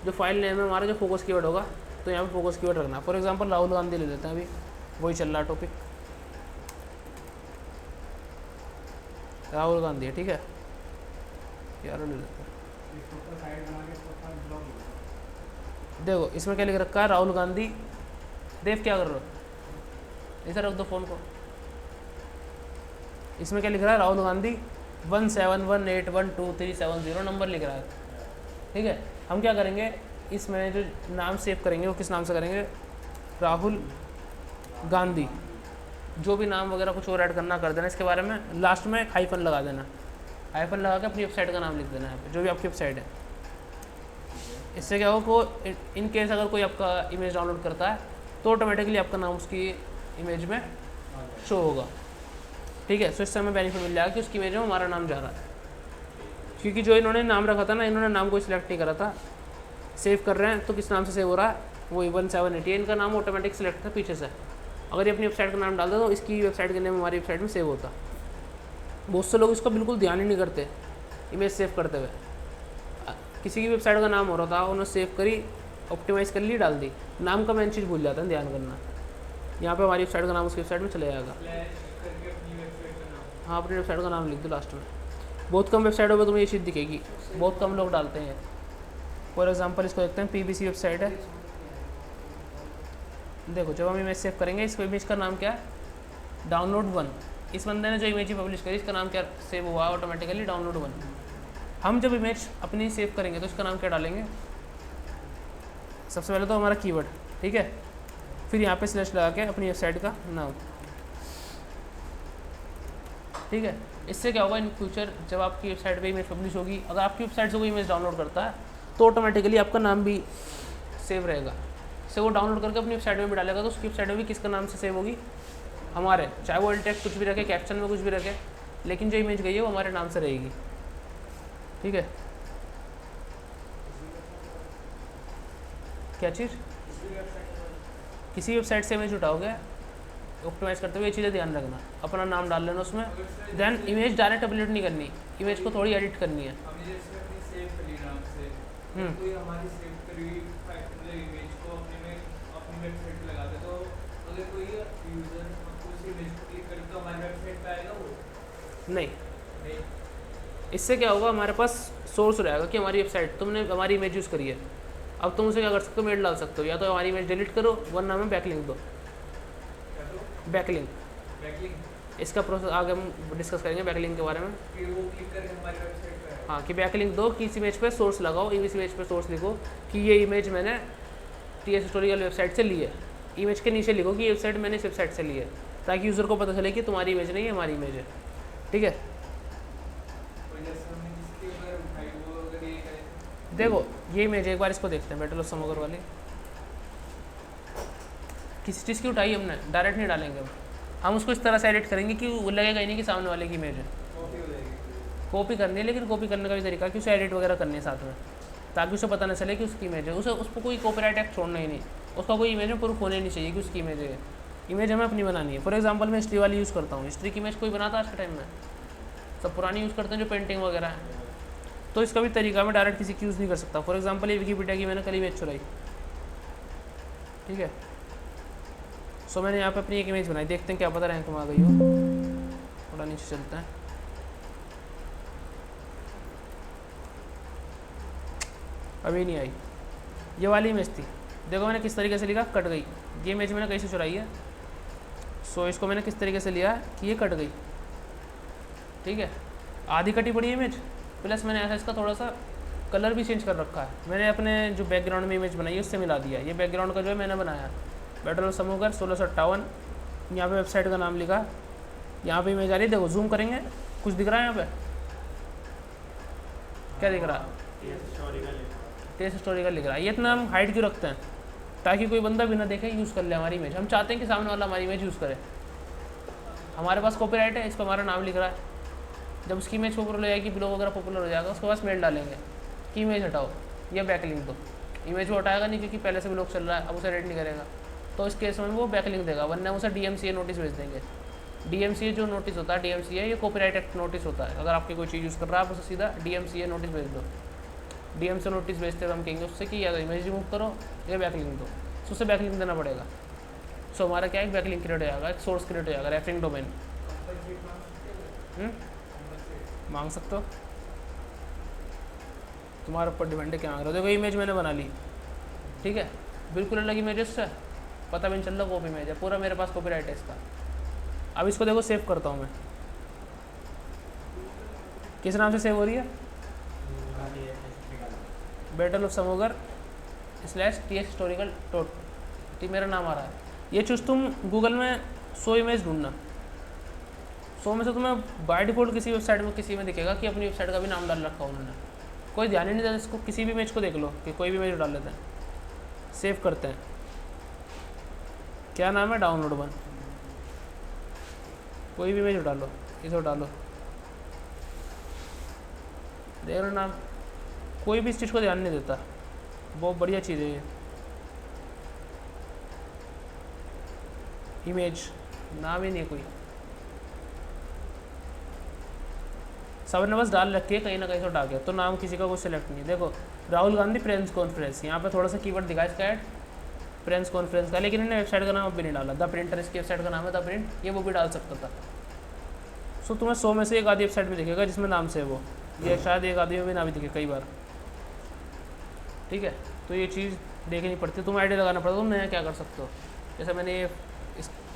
जो फाइल नेम है हमारा, जो फोकस कीवर्ड होगा, तो यहाँ पे फोकस कीवर्ड रखना है। फॉर एग्जांपल राहुल गांधी ले लेते हैं, अभी वही चल रहा टॉपिक, राहुल गांधी है, ठीक है यार ले लेते हैं। देखो इसमें क्या लिख रखा है, राहुल गांधी। देव क्या कर रहे हो, इधर रख दो फ़ोन को। इसमें क्या लिख रहा है, राहुल गांधी 1718122370 नंबर लिख रहा है, ठीक है। हम क्या करेंगे, इसमें जो नाम सेव करेंगे वो किस नाम से करेंगे, राहुल गांधी। जो भी नाम वगैरह कुछ और ऐड करना कर देना इसके बारे में, लास्ट में हाइफन लगा देना, हाइफन लगा के अपनी वेबसाइट का नाम लिख देना यहाँ पे, जो भी आपकी वेबसाइट है। इससे क्या होगा को इन केस अगर कोई आपका इमेज डाउनलोड करता है तो ऑटोमेटिकली आपका नाम उसकी इमेज में शो होगा, ठीक है। सो इससे हमें बेनिफिट मिल जाएगा कि उसकी इमेज में हमारा नाम जा रहा है, क्योंकि जो इन्होंने नाम रखा था ना, इन्होंने नाम को सिलेक्ट नहीं करा था। सेव कर रहे हैं तो किस नाम से सेव हो रहा है, वो 1780, इनका नाम ऑटोमेटिक सिलेक्ट था पीछे से। अगर ये अपनी वेबसाइट का नाम डाल दे तो इसकी वेबसाइट का नाम हमारी वेबसाइट में सेव होता। बहुत से लोग इसका बिल्कुल ध्यान ही नहीं करते इमेज सेव करते हुए। किसी की वेबसाइट का नाम हो रहा था, उन्होंने सेव करी, ऑप्टिमाइज़ कर ली, डाल दी, नाम का मेन चीज़ भूल जाता है, ध्यान करना। यहाँ पे हमारी वेबसाइट का नाम उसकी वेबसाइट में चले जाएगा। हाँ, अपनी वेबसाइट का नाम लिख दो लास्ट में। बहुत कम वेबसाइटों पर तुम्हें ये चीज़ दिखेगी, बहुत कम लोग डालते हैं। फॉर एग्जांपल इसको देखते हैं, PBC वेबसाइट है। देखो जब हम इमेज सेव करेंगे, इस इमेज का नाम क्या है, डाउनलोड 1। इस बंदे ने जो इमेज पब्लिश करी इसका नाम क्या सेव हुआ ऑटोमेटिकली, डाउनलोड 1। हम जब इमेज अपनी सेव करेंगे तो इसका नाम क्या डालेंगे, सबसे पहले तो हमारा कीवर्ड, ठीक है। फिर यहाँ पे स्लैश लगा के अपनी वेबसाइट का नाम, ठीक है। इससे क्या होगा, इन फ्यूचर जब आपकी वेबसाइट पे इमेज पब्लिश होगी, अगर आपकी वेबसाइट से कोई इमेज डाउनलोड करता है तो ऑटोमेटिकली आपका नाम भी सेव रहेगा। इससे वो डाउनलोड करके अपनी वेबसाइट में भी डालेगा तो उसकी वेबसाइट में भी किसका नाम से सेव होगी, हमारे, चाहे वो टेक्स्ट कुछ भी रखे, कैप्शन में कुछ भी रखे, लेकिन जो इमेज गई है वो हमारे नाम से रहेगी, ठीक है। क्या चीज़, किसी वेबसाइट से इमेज उठाओगे ऑप्टिमाइज़ करते हुए, ये चीज़ें ध्यान रखना, अपना नाम डाल लेना उसमें। देन इमेज डायरेक्ट अपलोड नहीं करनी, इमेज को थोड़ी एडिट करनी है। नहीं, इससे क्या होगा, हमारे पास सोर्स रहेगा कि हमारी वेबसाइट, तुमने हमारी इमेज यूज़ करी है। अब तुम उसे क्या कर सकते हो, मेल डाल सकते हो, या तो हमारी इमेज डिलीट करो वरना हमें बैकलिंक दो। बैकलिंक, इसका प्रोसेस आगे हम डिस्कस करेंगे बैकलिंक के बारे में। वो क्लिक करके हमारी वेबसाइट पे, हाँ, कि बैकलिंक दो, कि इस इमेज पे सोर्स लगाओ, इस इमेज पे सोर्स लिखो कि ये इमेज मैंने TS ट्यूटोरियल वेबसाइट से ली है। इमेज के नीचे लिखो कि ये वेबसाइट मैंने इस वेबसाइट से ली है, ताकि यूज़र को पता चले कि तुम्हारी इमेज नहीं है, हमारी इमेज है, ठीक है। देखो ये इमेज एक बार इसको देखते हैं, बैटल ऑफ समोगर वाली, किसी चीज़ की उठाई हमने, डायरेक्ट नहीं डालेंगे हम उसको इस तरह से एडिट करेंगे कि वो लगेगा ही नहीं कि सामने वाले की इमेज है। कॉपी करनी है, लेकिन कॉपी करने का भी तरीका कि उसे एडिट वगैरह करनी है साथ में, ताकि उसे पता न चले कि उसकी इमेज है। उसे उस पर कोई कॉपीराइट एक्ट छोड़ना ही नहीं, उसका कोई इमेज में प्रूफ होने नहीं चाहिए कि उसकी इमेज है। इमेज हमें अपनी बनानी है। फॉर एग्जांपल मैं हिस्ट्री वाली यूज़ करता हूँ, हिस्ट्री की इमेज कोई बनाता है आज के टाइम में, सब पुरानी यूज़ करते हैं जो पेंटिंग वगैरह है। तो इसका भी तरीका मैं डायरेक्ट किसी की यूज़ नहीं कर सकता। फॉर एग्जांपल ये विकीपीडिया की मैंने कल इमेज चुराई, ठीक है। सो मैंने यहाँ पे अपनी एक इमेज बनाई, देखते हैं क्या पता रैंक में आ गई हो। थोड़ा नीचे चलते हैं, अभी नहीं आई। ये वाली इमेज थी, देखो मैंने किस तरीके से लिखा, कट गई। ये इमेज मैंने कैसे चुराई है, सो इसको मैंने किस तरीके से लिया कि ये कट गई, ठीक है। आधी कटी पड़ी इमेज, प्लस मैंने ऐसा इसका थोड़ा सा कलर भी चेंज कर रखा है। मैंने अपने जो बैकग्राउंड में इमेज बनाई है उससे मिला दिया। ये बैकग्राउंड का जो है मैंने बनाया, बैटल ऑफ समोगर 1658। यहाँ पे वेबसाइट का नाम लिखा, यहाँ पे इमेज आ रही है, देखो जूम करेंगे, कुछ दिख रहा है यहाँ पे, क्या दिख रहा है, टेस्ट हिस्टोरिकल लिख रहा है। ये इतना हम हाइट क्यों रखते हैं, ताकि कोई बंदा बिना देखे यूज़ कर ले हमारी इमेज। हम चाहते हैं कि सामने वाला हमारी इमेज यूज़ करे, हमारे पास कॉपीराइट है, इस पर हमारा नाम लिख रहा है। जब उसकी इमेज पॉपुलर हो जाएगी, ब्लॉग वगैरह पॉपुलर हो जाएगा, उसके पास मेल डालेंगे कि इमेज हटाओ या बैकलिंक दो। इमेज वो हटाएगा नहीं, क्योंकि पहले से ब्लॉग चल रहा है, अब उसे रेड नहीं करेगा, तो इस केस में वो बैकलिंक देगा, वरना उसे DMCA नोटिस भेज देंगे DMCA जो नोटिस होता है, DMCA ये कॉपीराइट एक्ट नोटिस होता है। अगर आपकी कोई चीज़ यूज़ कर रहा है आप उसे सीधा DMCA नोटिस भेज दो। DMCA नोटिस भेजते हुए हम कहेंगे उससे कि या तो इमेज रिमूव करो या बैकलिंक दो, तो उसे बैकलिंक देना पड़ेगा। सो हमारा क्या है, बैकलिंक क्रिएट हो जाएगा, एक सोर्स क्रिएट हो जाएगा, रेफरिंग डोमेन मांग सकते हो, तुम्हारे ऊपर डिपेंड है क्या मांग रहे हो। देखो इमेज मैंने बना ली, ठीक है, बिल्कुल अलग इमेज है उससे, पता भी नहीं चल रहा कॉपी इमेज है, पूरा मेरे पास कॉपीराइट है इसका। अब इसको देखो सेव करता हूँ मैं, किस नाम से सेव हो रही है, battle of Samugarh /TX historical dot मेरा नाम आ रहा है। ये चूज तुम गूगल में 100 इमेज ढूंढना, 100 में से तुम्हें बाय डिफॉल्ट किसी वेबसाइट में किसी में दिखेगा कि अपनी वेबसाइट का भी नाम डाल रखा उन्होंने, कोई ध्यान ही नहीं देता इसको। किसी भी इमेज को देख लो कि कोई भी इमेज डाल लेते हैं, सेव करते हैं, क्या नाम है, डाउनलोड वन, कोई भी इमेज डालो, इसे डालो, देख लो नाम, कोई भी इस चीज़ को ध्यान नहीं देता, बहुत बढ़िया चीज़ है ये। इमेज नाम ही नहीं कोई, सबने बस डाल रखी है कहीं ना कहीं से उठा के, तो नाम किसी का कोई सिलेक्ट नहीं है। देखो राहुल गांधी प्रेस कॉन्फ्रेंस, यहाँ पे थोड़ा सा कीवर्ड दिखा इसका ऐड प्रेस कॉन्फ्रेंस का, लेकिन इन्हें वेबसाइट का नाम अब भी नहीं डाला। द प्रिंटर इसकी वेबसाइट का नाम है, द प्रिंट, ये वो भी डाल सकता था। सो तुम्हें 100 में से एक आधी वेबसाइट में दिखेगा जिसमें नाम से वो, ये शायद एक आधी में भी नाम ही दिखे कई बार, ठीक है। तो ये चीज़ देखनी पड़ती है, तुम्हें आइडिया लगाना पड़ता है तुम नया क्या कर सकते हो। जैसे मैंने ये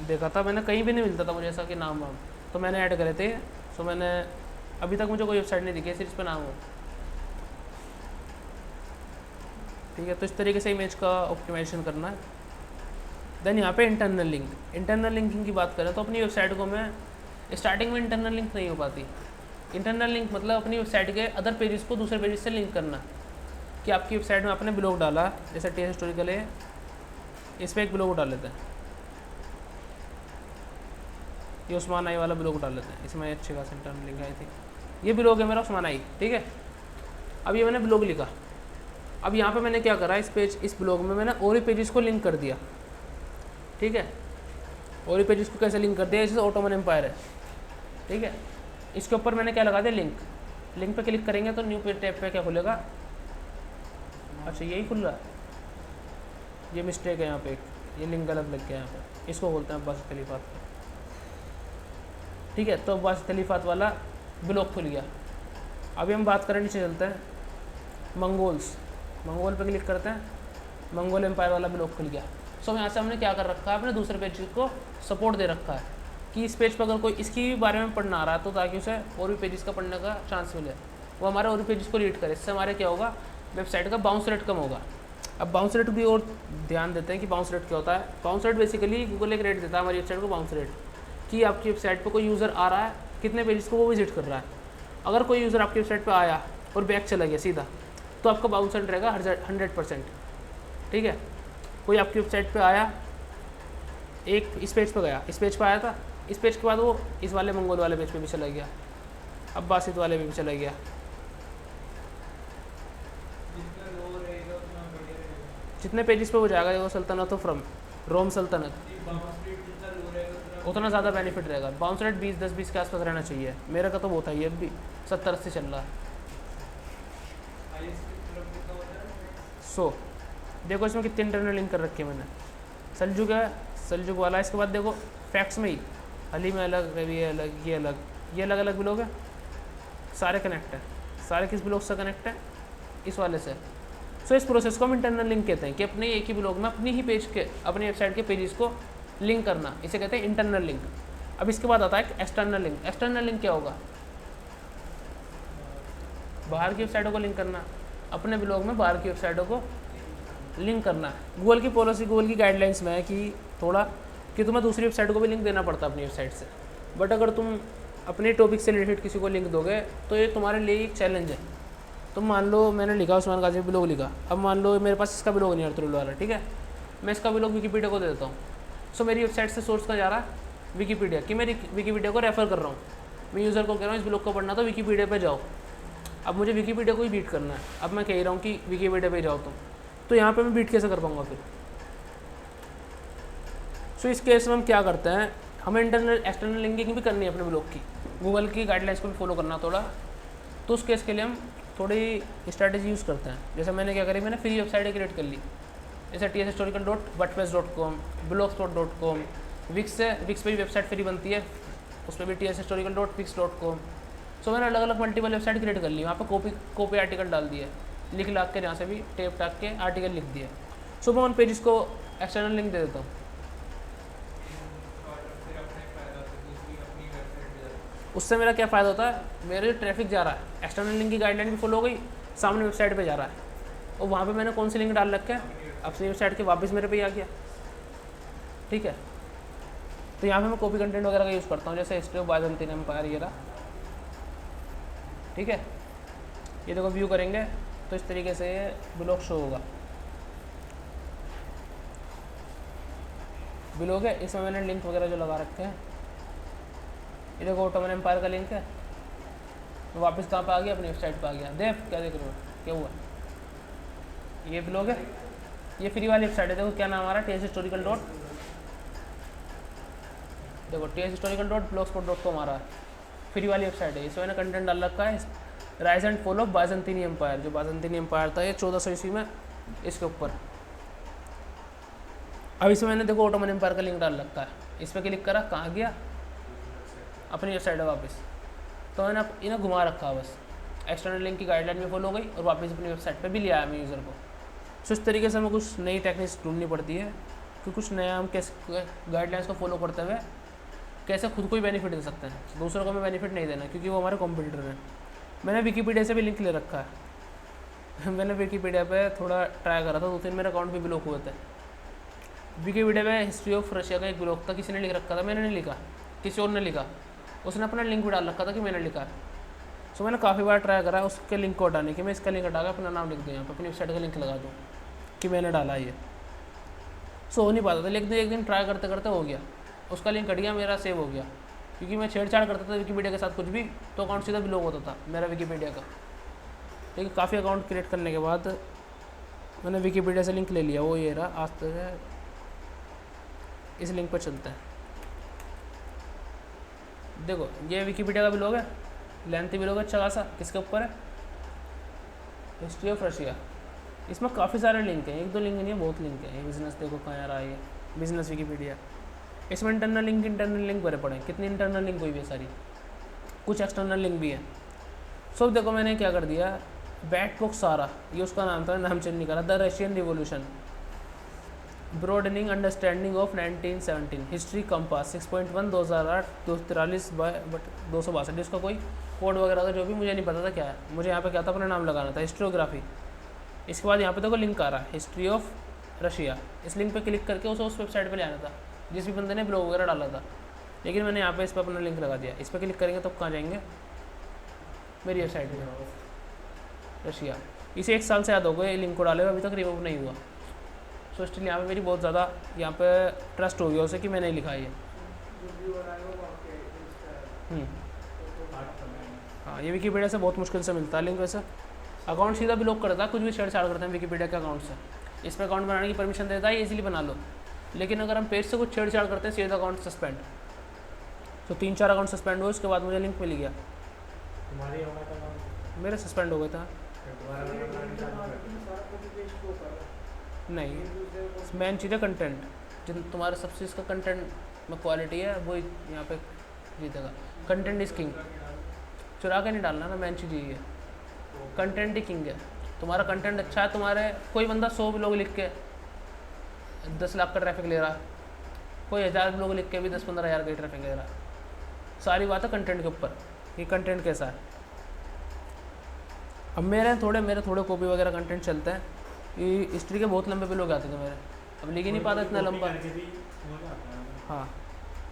देखा था, मैंने कहीं भी नहीं मिलता था मुझे ऐसा कि नाम वाम, तो मैंने ऐड करे थे। सो मैंने अभी तक मुझे कोई वेबसाइट नहीं दिखी सिर्फ इस पर नाम हो, ठीक है। तो इस तरीके से इमेज का ऑप्टिमाइजेशन करना है। देन यहाँ पे इंटरनल लिंक, इंटरनल लिंकिंग की बात करें तो अपनी वेबसाइट को मैं स्टार्टिंग में इंटरनल लिंक नहीं हो पाती। इंटरनल लिंक मतलब अपनी वेबसाइट के अदर पेजेस को दूसरे पेजेस से लिंक करना, कि आपकी वेबसाइट में आपने ब्लॉग डाला, जैसे TX हिस्टोरिकल है, इस पर एक ब्लॉग डाल लेते हैं, ये उस्मान आई वाला ब्लॉग डाल लेते हैं, इसमें अच्छे खास इंटरनल लिंक आई थी। ये ब्लॉग है मेरा उस्मान आई, ठीक है। अब ये मैंने ब्लॉग लिखा, अब यहाँ पे मैंने क्या करा, इस ब्लॉग में मैंने और ही पेजेस को लिंक कर दिया, ठीक है। और ही पेजेस को कैसे लिंक कर दिया, जैसे ऑटोमन एम्पायर है, ठीक है। इसके ऊपर मैंने क्या लगा दिया, लिंक, लिंक पे क्लिक करेंगे तो न्यू पेज टैब पे क्या खुलेगा, अच्छा यही खुल रहा है, ये मिस्टेक है यहाँ पे, ये लिंक गलत लग गया यहाँ पे, इसको बोलते हैं अब्बास खलीफात, ठीक है। तो अब्बास खलीफात वाला ब्लॉग खुल गया। अभी हम बात करें, नीचे चलते हैं, मंगोल पे क्लिक करते हैं, मंगोल एम्पायर वाला ब्लॉग खुल गया। सो यहाँ से हमने क्या कर रखा है, अपने दूसरे पेज को सपोर्ट दे रखा है कि इस पेज पर अगर कोई इसकी बारे में पढ़ना आ रहा है तो ताकि उसे और भी पेजेस का पढ़ने का चांस मिले, वो हमारे और भी पेजेस को रीड करे। इससे हमारे क्या होगा, वेबसाइट का बाउंस रेट कम होगा। अब बाउंस रेट भी और ध्यान देते हैं कि बाउंस रेट क्या होता है। बाउंस रेट बेसिकली गूगल एक रेट देता है हमारी वेबसाइट को, बाउंस रेट, कि आपकी वेबसाइट पर कोई यूज़र आ रहा है, कितने पेजेस को वो विजिट कर रहा है। अगर कोई यूज़र आपकी वेबसाइट पर आया और बैक चला गया सीधा, तो आपका बाउंस रेट रहेगा 100%, ठीक है। कोई आपकी वेबसाइट पे आया, एक इस पेज पे गया, इस पेज पे आया था, इस पेज के बाद वो इस वाले मंगोल वाले पेज पे भी चला गया, अब्बासित वाले पे भी चला गया, जितने पेजेस पे वो जाएगा, वो सल्तनत ऑफ रोम सल्तनत, उतना ज़्यादा बेनिफिट रहेगा। बाउंस रेट 10-20 के आसपास रहना चाहिए। मेरा का तो वो था, ये भी 70-80 चल रहा है। सो देखो इसमें कितने इंटरनल लिंक कर रखे हैं मैंने। सलजुग है, सलजुग वाला। इसके बाद देखो फैक्ट्स में ही हली में अलग, रवि अलग, ये अलग, ये अलग अलग ब्लॉग है, सारे कनेक्ट हैं। सारे किस ब्लॉग से कनेक्ट है, इस वाले से। सो इस प्रोसेस को हम इंटरनल लिंक कहते हैं, कि अपने एक ही ब्लॉग में अपनी ही पेज के, अपनी वेबसाइट के पेजेस को लिंक करना, इसे कहते हैं इंटरनल लिंक। अब इसके बाद आता है एक्सटर्नल लिंक। एक्सटर्नल लिंक क्या होगा, बाहर की वेबसाइटों को लिंक करना, अपने ब्लॉग में बाहर की वेबसाइटों को लिंक करना है। गूगल की पॉलिसी, गूगल की गाइडलाइंस में है कि थोड़ा कि तुम्हें दूसरी वेबसाइट को भी लिंक देना पड़ता है अपनी वेबसाइट से। बट अगर तुम अपने टॉपिक से रिलेटेड किसी को लिंक दोगे तो ये तुम्हारे लिए एक चैलेंज है। तुम मान लो मैंने लिखा उस्मान गाजी ब्लॉग लिखा, अब मान लो मेरे पास इसका ब्लॉग नहीं है अर्तुल वाला, ठीक है, मैं इसका ब्लॉग विकीपीडिया को दे देता हूँ। सो मेरी वेबसाइट से सोर्स का जा रहा है विकीपीडिया, कि मैं विकीपीडिया को रेफ़र कर रहा हूँ, मैं यूज़र को कह रहा हूँ इस ब्लॉग को पढ़ना तो विकीपीडिया पे जाओ। अब मुझे विकीपीडिया को ही बीट करना है, अब मैं कह रहा हूँ कि विकीपीडिया पे जाओ तो यहाँ पे मैं बीट कैसे कर पाऊँगा फिर। सो इस केस में हम क्या करते हैं, हमें इंटरनल एक्सटर्नल लिंकिंग भी करनी है अपने ब्लॉग की, गूगल की गाइडलाइंस को भी फॉलो करना थोड़ा। तो उस केस के लिए हम थोड़ी स्ट्रैटेजी यूज़ करते हैं। जैसे मैंने क्या करी, मैंने फ्री वेबसाइट क्रिएट कर ली, जैसे tshistorical.wordpress.com, blogspot.com, विक्स पे भी वेबसाइट फ्री बनती है, उस पर भी tshistorical.wix.com। सो मैंने अलग अलग मल्टीपल वेबसाइट क्रिएट कर ली, वहाँ पर कॉपी आर्टिकल डाल दिए, लिख लाख के यहाँ से भी टेप टाक के आर्टिकल लिख दिए। सो मैं उन पेजेस को एक्सटर्नल लिंक दे देता हूँ। उससे मेरा क्या फ़ायदा होता है, मेरे जो ट्रैफिक जा रहा है एक्सटर्नल लिंक की गाइडलाइन भी फॉलो हो गई, सामने वेबसाइट पे जा रहा है, और वहाँ पे मैंने कौन सी लिंक डाल रखा है, अपनी वेबसाइट के वापस मेरे पे ही आ गया। ठीक है, तो यहाँ पे मैं कॉपी कंटेंट वगैरह का यूज़ करता हूँ, जैसे हिस्ट्री ऑफ बाइजेंटाइन एम्पायर ये रहा। ठीक है, ये देखो व्यू करेंगे तो इस तरीके से ये ब्लॉग शो होगा। ब्लॉग है, इसमें मैंने लिंक वगैरह जो लगा रखे हैं, ये देखो ओटोमन एम्पायर का लिंक है, तो वापस कहाँ पे आ गया, अपनी वेबसाइट पे आ गया। देख क्या देख रहे हो, क्या हुआ, ये ब्लॉग है, ये फ्री वाली वेबसाइट है। देखो क्या नाम आ रहा है, tshistorical.blogspot.com आ रहा है, फ्री वाली वेबसाइट है। इसमें मैंने कंटेंट डाल रखा है, rise and fall of Byzantine empire, जो बाइजेंटाइन एम्पायर था ये 1400 ईस्वी में, इसके ऊपर। अब इसमें मैंने देखो ओटोमन एम्पायर का लिंक डाल रखा है, इस पर क्लिक करा, कहाँ गया, अपनी वेबसाइट है वापस। तो मैंने इन्हें घुमा रखा बस, एक्सटर्नल लिंक की गाइडलाइन भी फॉलो हो गई और वापस अपनी वेबसाइट पे भी ले आया मैं यूज़र को। सो इस तरीके से हमें कुछ नई टेक्निक्स ढूंढनी पड़ती है कि कुछ नया हम कैसे गाइडलाइंस को फॉलो करते हुए कैसे खुद को ही बेनिफिट दे सकते हैं, दूसरों को हमें बेनिफिट नहीं देना, क्योंकि वो हमारे कॉम्पिटिटर हैं। मैंने विकीपीडिया से भी लिंक ले रखा है मैंने विकीपीडिया पे थोड़ा ट्राई करा था, 2-3 मेरे अकाउंट भी ब्लॉक हुए थे। विकीपीडिया में हिस्ट्री ऑफ रशिया का एक ब्लॉग था, किसी ने लिख रखा था, मैंने नहीं लिखा, किसी और ने लिखा, उसने अपना लिंक भी डाल रखा था कि मैंने लिखा है। सो मैंने काफ़ी बार ट्राई करा उसके लिंक को हटाने की, मैं इसका लिंक हटा कर अपना नाम लिख दूँ, यहाँ पर अपनी वेबसाइट का लिंक लगा दूँ कि मैंने डाला ये। सो हो नहीं पाता था, लेकिन एक दिन ट्राई करते करते हो गया, उसका लिंक हट गया, मेरा सेव हो गया। क्योंकि मैं छेड़छाड़ करता था विकीपीडिया के साथ कुछ भी, तो अकाउंट सीधा ब्लॉक होता था मेरा विकीपीडिया का। लेकिन काफ़ी अकाउंट क्रिएट करने के बाद मैंने विकीपीडिया से लिंक ले लिया, वो ये रहा, आज तक है, इस लिंक पर चलते हैं। देखो ये विकीपीडिया का ब्लॉग है, लेंथी ब्लॉग है अच्छा खासा, किसके ऊपर है, हिस्ट्री ऑफ रशिया। इसमें काफ़ी सारे लिंक हैं, 1-2 लिंक नहीं है, बहुत लिंक है। ये बिजनेस देखो कहाँ आ रहा है, ये बिजनेस विकीपीडिया, इसमें इंटरनल लिंक भरे पड़े हैं, कितनी इंटरनल लिंक हुई है सारी, कुछ एक्सटर्नल लिंक भी है। सो देखो मैंने क्या कर दिया, बैट बॉक्स सारा, ये उसका नाम था, नाम चेंज नहीं करा, the Russian revolution, broadening understanding of 1917, history compass 6.1 2008 243/262। इसका कोई कोड वगैरह था जो भी मुझे नहीं पता था क्या है, मुझे यहाँ पे क्या था, अपना नाम लगाना था, हिस्ट्रियोग्राफी। इसके बाद यहाँ पे देखो लिंक आ रहा है, हिस्ट्री ऑफ रशिया, इस लिंक पे क्लिक करके उसे उस वेबसाइट पे ले आना था जिस भी बंदे ने ब्लॉग वगैरह डाला था। लेकिन मैंने यहाँ पे इस पर अपना लिंक लगा दिया, इस पर क्लिक करेंगे तो कहाँ जाएंगे, मेरी वेबसाइट में, रशिया। इसे 1 साल से याद हो गए लिंक को डाले हुए, अभी तक रिमूव नहीं हुआ। सो स्टिल यहाँ पे मेरी बहुत ज़्यादा यहाँ पे ट्रस्ट हो गया उसे कि मैंने लिखा है ये। हाँ, ये विकीपीडिया से बहुत मुश्किल से मिलता है लिंक। वैसे अकाउंट सीधा ब्लॉक करता है, कुछ भी छेड़छाड़ करते हैं विकीपीडिया के अकाउंट से। इस पर अकाउंट बनाने की परमिशन देता है, इजीली बना लो, लेकिन अगर हम पेज से कुछ छेड़छाड़ करते हैं सीधा अकाउंट सस्पेंड। तो 3-4 अकाउंट सस्पेंड हुए, उसके बाद मुझे लिंक मिल गया। मेरे सस्पेंड हो गया था नहीं, मेन चीज़ है कंटेंट, जिन तुम्हारे सब चीज़ का कंटेंट में क्वालिटी है वो यहाँ पे जीतेगा। कंटेंट इज किंग, चुरा के नहीं डालना ना, मेन चीज़ यही है, कंटेंट ही किंग है। तुम्हारा कंटेंट अच्छा है, तुम्हारे कोई बंदा 100 लोग लिख के 10 लाख का ट्रैफिक ले रहा, कोई 1000 लोग लिख के भी 10-15 हज़ार का ट्रैफिक ले रहा। सारी बात है कंटेंट के ऊपर, ये कंटेंट कैसा है। अब मेरे थोड़े कॉपी वगैरह कंटेंट चलते हैं, ये हिस्ट्री के बहुत लंबे लोग आते थे मेरे, अब लिख ही नहीं पाता इतना लंबा। हाँ,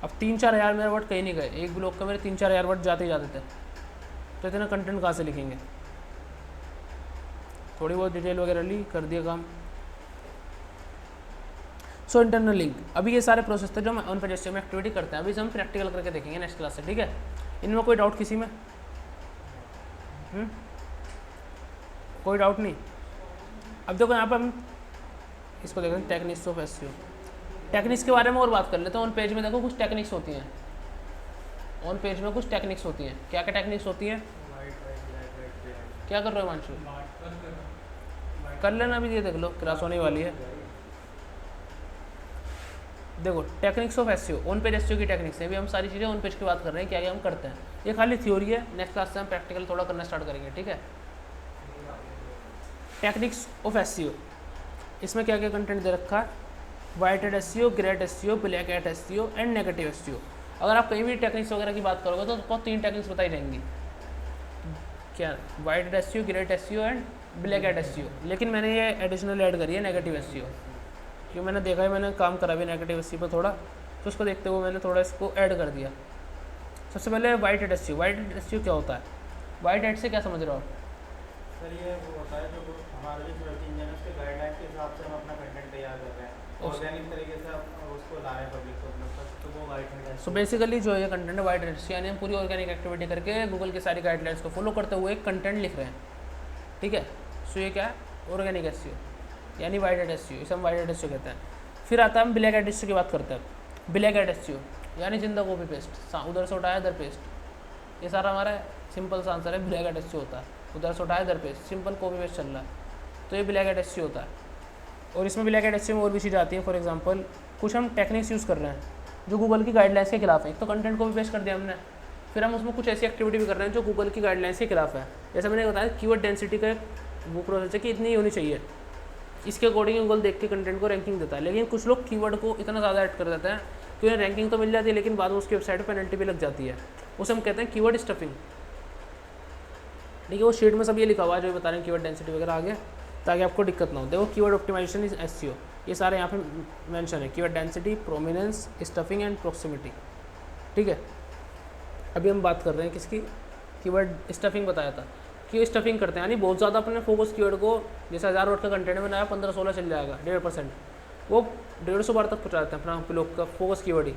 अब 3-4 हज़ार मेरे वर्ड कहीं नहीं गए, एक ब्लॉग का मेरे 3-4 हज़ार वर्ड जाते ही जाते थे, तो इतना कंटेंट कहाँ से लिखेंगे। थोड़ी बहुत डिटेल वगैरह ली, कर दिया काम। सो इंटरनल लिंक, अभी ये सारे प्रोसेस थे जो हम उन पर जैसे हम एक्टिविटी करते हैं, अभी हम प्रैक्टिकल करके देखेंगे नेक्स्ट क्लास से, ठीक है। इनमें कोई डाउट किसी में? कोई डाउट नहीं। अब देखो यहाँ पर हम इसको देखेंगे टेक्निक्स ऑफ एसईओ। टेक्निक्स के बारे में और बात कर लेते हैं। ऑन पेज में देखो कुछ टेक्निक्स होती हैं, ऑन पेज में कुछ टेक्निक्स होती हैं। क्या क्या टेक्निक्स होती हैं? क्या कर रहे हो मानसू? कर लेना, अभी ये देख लो क्लास होने वाली है। देखो techniques of SEO, on page SEO की टेक्निक्स है। अभी हम सारी चीज़ें ऑन पेज की बात कर रहे हैं, क्या क्या हम करते हैं। ये खाली थ्योरी है, नेक्स्ट क्लास से हम प्रैक्टिकल थोड़ा करना स्टार्ट करेंगे, ठीक है। टेक्निक्स ऑफ एसईओ, इसमें क्या क्या कंटेंट दे रखा है? White hat SEO, great SEO, black hat SEO and negative SEO. अगर आप कहीं भी टेक्निक्स वगैरह की बात करोगे तो आपको 3 टेक्निक्स बताई जाएंगी। क्या? White hat SEO, great SEO and black hat SEO. लेकिन मैंने ये एडिशनल ऐड करी है नेगेटिव एसईओ, क्योंकि मैंने देखा है, मैंने काम करा भी नेगेटिव एसईओ पर थोड़ा, तो उसको देखते हुए मैंने थोड़ा इसको ऐड कर दिया। सबसे पहले white hat SEO. White hat SEO क्या होता है? वाइट एट से क्या समझ रहे हो आप? सर ये वो होता है जो हमारे जो सर्च इंजन है उसके गाइडलाइंस के हिसाब से हम अपना कंटेंट तैयार कर रहे हैं, ऑर्गेनिक तरीके से हम उसको ला रहे हैं पब्लिक को अपने पास, तो वो white hat SEO. So basically जो ये कंटेंट है वाइट एट एसईओ, यानी हम पूरी ऑर्गेनिक एक्टिविटी करके गूगल की सारी गाइडलाइंस को फॉलो करते हुए एक कंटेंट लिख रहे हैं, ठीक है। सो ये क्या है? ऑर्गेनिक एसईओ यानी वाइट एट एसईओ, इसे हम वाइट एट एसईओ कहते हैं। फिर आता है हम ब्लैक एट एसईओ की बात करते हैं। ब्लैक एट एसईओ यानी जिंदा कॉपी पेस्ट, उधर से उठाया इधर पेस्ट। ये सारा हमारा सिंपल सा आंसर है, ब्लैक एट एसईओ होता है। उधर से उठाया इधर पेस्ट, सिंपल कॉपी पेस्ट चल रहा है, तो ये ब्लैक एट एसईओ होता है। और इसमें ब्लैक एट एसईओ में और भी चीज़ आती है। फॉर एग्जांपल कुछ हम टेक्निक्स यूज़ कर रहे हैं जो गूगल की गाइडलाइंस के खिलाफ है। एक तो कंटेंट कॉपी पेस्ट कर दिया हमने, फिर हम उसमें कुछ ऐसी एक्टिविटी भी कर रहे हैं जो गूगल की गाइडलाइंस के खिलाफ है। जैसे मैंने बताया कीवर्ड डेंसिटी का वो प्रोसेस है कि इतनी होनी चाहिए, इसके अकॉर्डिंग गूगल देख के कंटेंट को रैंकिंग देता है। लेकिन कुछ लोग कीवर्ड को इतना ज़्यादा ऐड कर देते हैं कि उन्हें रैंकिंग तो मिल जाती है, लेकिन बाद में उसकी वेबसाइट पर पेनल्टी भी लग जाती है। उसे हम कहते हैं कीवर्ड स्टफिंग। देखिए वो शीट में सब ये लिखा हुआ है जो बता रहे हैं कीवर्ड डेंसिटी वगैरह आगे, ताकि आपको दिक्कत ना हो। देखो कीवर्ड ऑप्टिमाइजेशन इज एसईओ, ये सारे यहाँ पे मेंशन है। Keyword density, prominence, stuffing and proximity, ठीक है। अभी हम बात कर रहे हैं किसकी? कीवर्ड स्टफिंग बताया था कि स्टफिंग करते हैं, यानी बहुत ज़्यादा अपने फोकस कीवर्ड को, जैसे 1000 वर्ड का कंटेंट बनाया 15-16 चल जाएगा, 1.5%, वो 150 बार तक पहुँचाते हैं अपना लोग का फोकस कीवर्ड ही,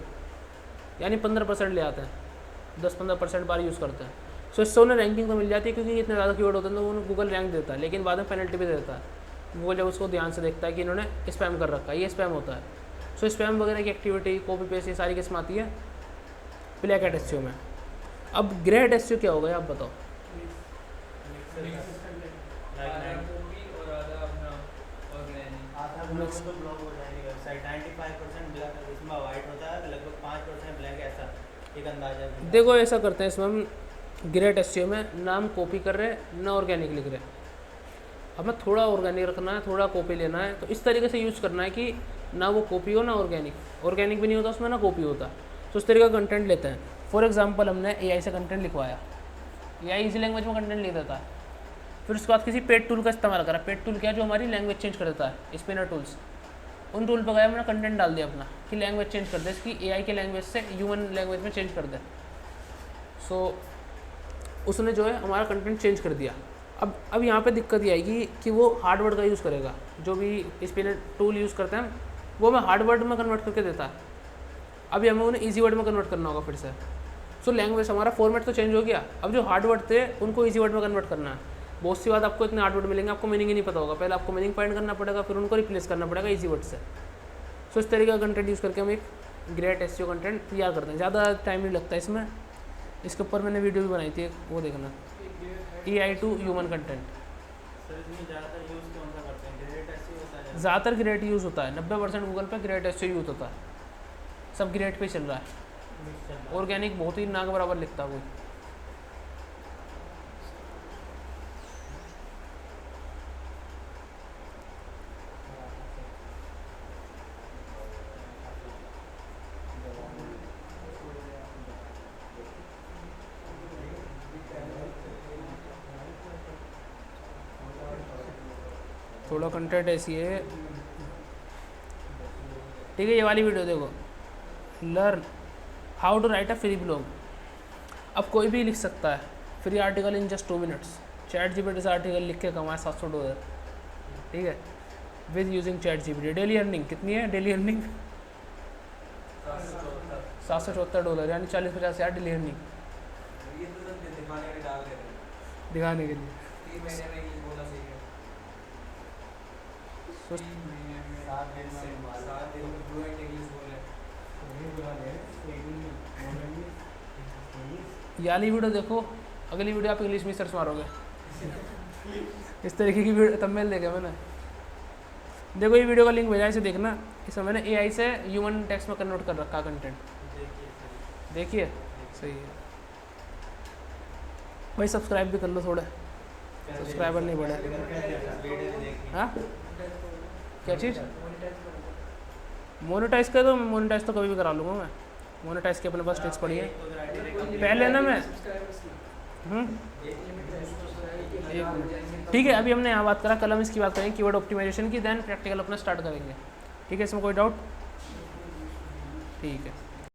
यानी 15% ले आते हैं, 10-15% बार यूज़ करते हैं। सो इससे उन्हें रैंकिंग तो मिल जाती है, क्योंकि इतने ज़्यादा कीवर्ड होते हैं तो उन्हें गूगल रैंक देता है, लेकिन बाद में पेनल्टी भी देता है। गूगल जब उसको ध्यान से देखता है कि इन्होंने स्पैम कर रखा है, ये स्पैम होता है। सो स्पैम वगैरह की एक्टिविटी, कॉपी पेस्ट, ये सारी किस्म आती है ब्लैक एट एसईओ में। अब ग्रे एट एसईओ क्या होगा आप बताओ? देखो ऐसा करते हैं इसमें हम ग्रे एट एसईओ में नाम कॉपी कर रहे हैं ना ऑर्गेनिक लिख रहे हैं। हमें थोड़ा ऑर्गेनिक रखना है, थोड़ा कॉपी लेना है, तो इस तरीके से यूज़ करना है कि ना वो कॉपी हो ना ऑर्गेनिक भी नहीं होता उसमें, ना कॉपी होता। तो उस तरीके का कंटेंट लेते हैं। फॉर एग्जांपल हमने एआई से कंटेंट लिखवाया, एआई इसी लैंग्वेज में कंटेंट लिख देता है। फिर उसके बाद किसी पेड टूल का इस्तेमाल करा। पेड टूल क्या है? जो हमारी लैंग्वेज चेंज कर देता है, स्पिनर टूल्स। उन टूल पर गया, हमने कंटेंट डाल दिया अपना कि लैंग्वेज चेंज कर दे, इसकी एआई के लैंग्वेज से ह्यूमन लैंग्वेज में चेंज कर दे। सो उसने जो है हमारा कंटेंट चेंज कर दिया। अब यहाँ पे दिक्कत ये आएगी कि वो हार्ड वर्ड का यूज़ करेगा। जो भी स्पिनर टूल यूज़ करते हैं वो हमें हार्ड वर्ड में कन्वर्ट करके देता है। अभी हमें उन्हें ईजी वर्ड में कन्वर्ट करना होगा फिर से। सो लैंग्वेज हमारा फॉर्मेट तो चेंज हो गया, अब जो हार्ड वर्ड थे उनको ईजी वर्ड में कन्वर्ट करना है। बहुत सी बात आपको इतने हार्ड वर्ड मिलेंगे, आपको मीनिंग ही नहीं पता होगा। पहले आपको मीनिंग फाइंड करना पड़ेगा, फिर उनको रिप्लेस करना पड़ेगा ईजी वर्ड से। सो इस तरीके का कंटेंट यूज़ करके हम एक ग्रे एट एसईओ कंटेंट तैयार करते हैं। ज़्यादा टाइम नहीं लगता इसमें। इसके ऊपर मैंने वीडियो भी बनाई थी, वो देखना, एआई टू ह्यूमन कंटेंट। ज़्यादातर ग्रेट यूज़ होता है, 90% गूगल पे ग्रेट एसईओ यूज़ होता है। सब ग्रेट पे चल रहा है। ऑर्गेनिक बहुत ही ना के बराबर लिखता है कोई। थोड़ा कंटेंट ऐसी है, ठीक है। ये वाली वीडियो देखो, learn how to write a free blog. अब कोई भी लिख सकता है free article in just 2 minutes. ChatGPT से आर्टिकल लिख के कमाए $700, ठीक है, with using ChatGPT. Daily earning कितनी है? डेली अर्निंग $774, यानी 40-50 हज़ार डेली अर्निंग दिखाने के लिए। ये वाली वीडियो देखो, अगली वीडियो आप इंग्लिश में सर्च मारोगे इस तरीके की वीडियो थंबनेल देखा मैंने। देखो ये वीडियो का लिंक भेजा, इसे देखना। इसमें मैंने एआई से ह्यूमन टेक्स्ट में कन्वर्ट कर रखा कंटेंट, देखिए सही है भाई। सब्सक्राइब भी कर लो, थोड़े सब्सक्राइबर नहीं बढ़े। हाँ क्या चीज़? मोनेटाइज कर दो। मोनेटाइज तो कभी भी करा लूँगा मैं, मोनेटाइज के अपने पास ट्रिक्स पड़ी है। पहले ना मैं एक मिनट, ठीक है। अभी हमने यहाँ बात करा, कल हम इसकी बात करेंगे कीवर्ड ऑप्टिमाइजेशन की, देन प्रैक्टिकल अपना स्टार्ट करेंगे। ठीक है, इसमें कोई डाउट? ठीक है।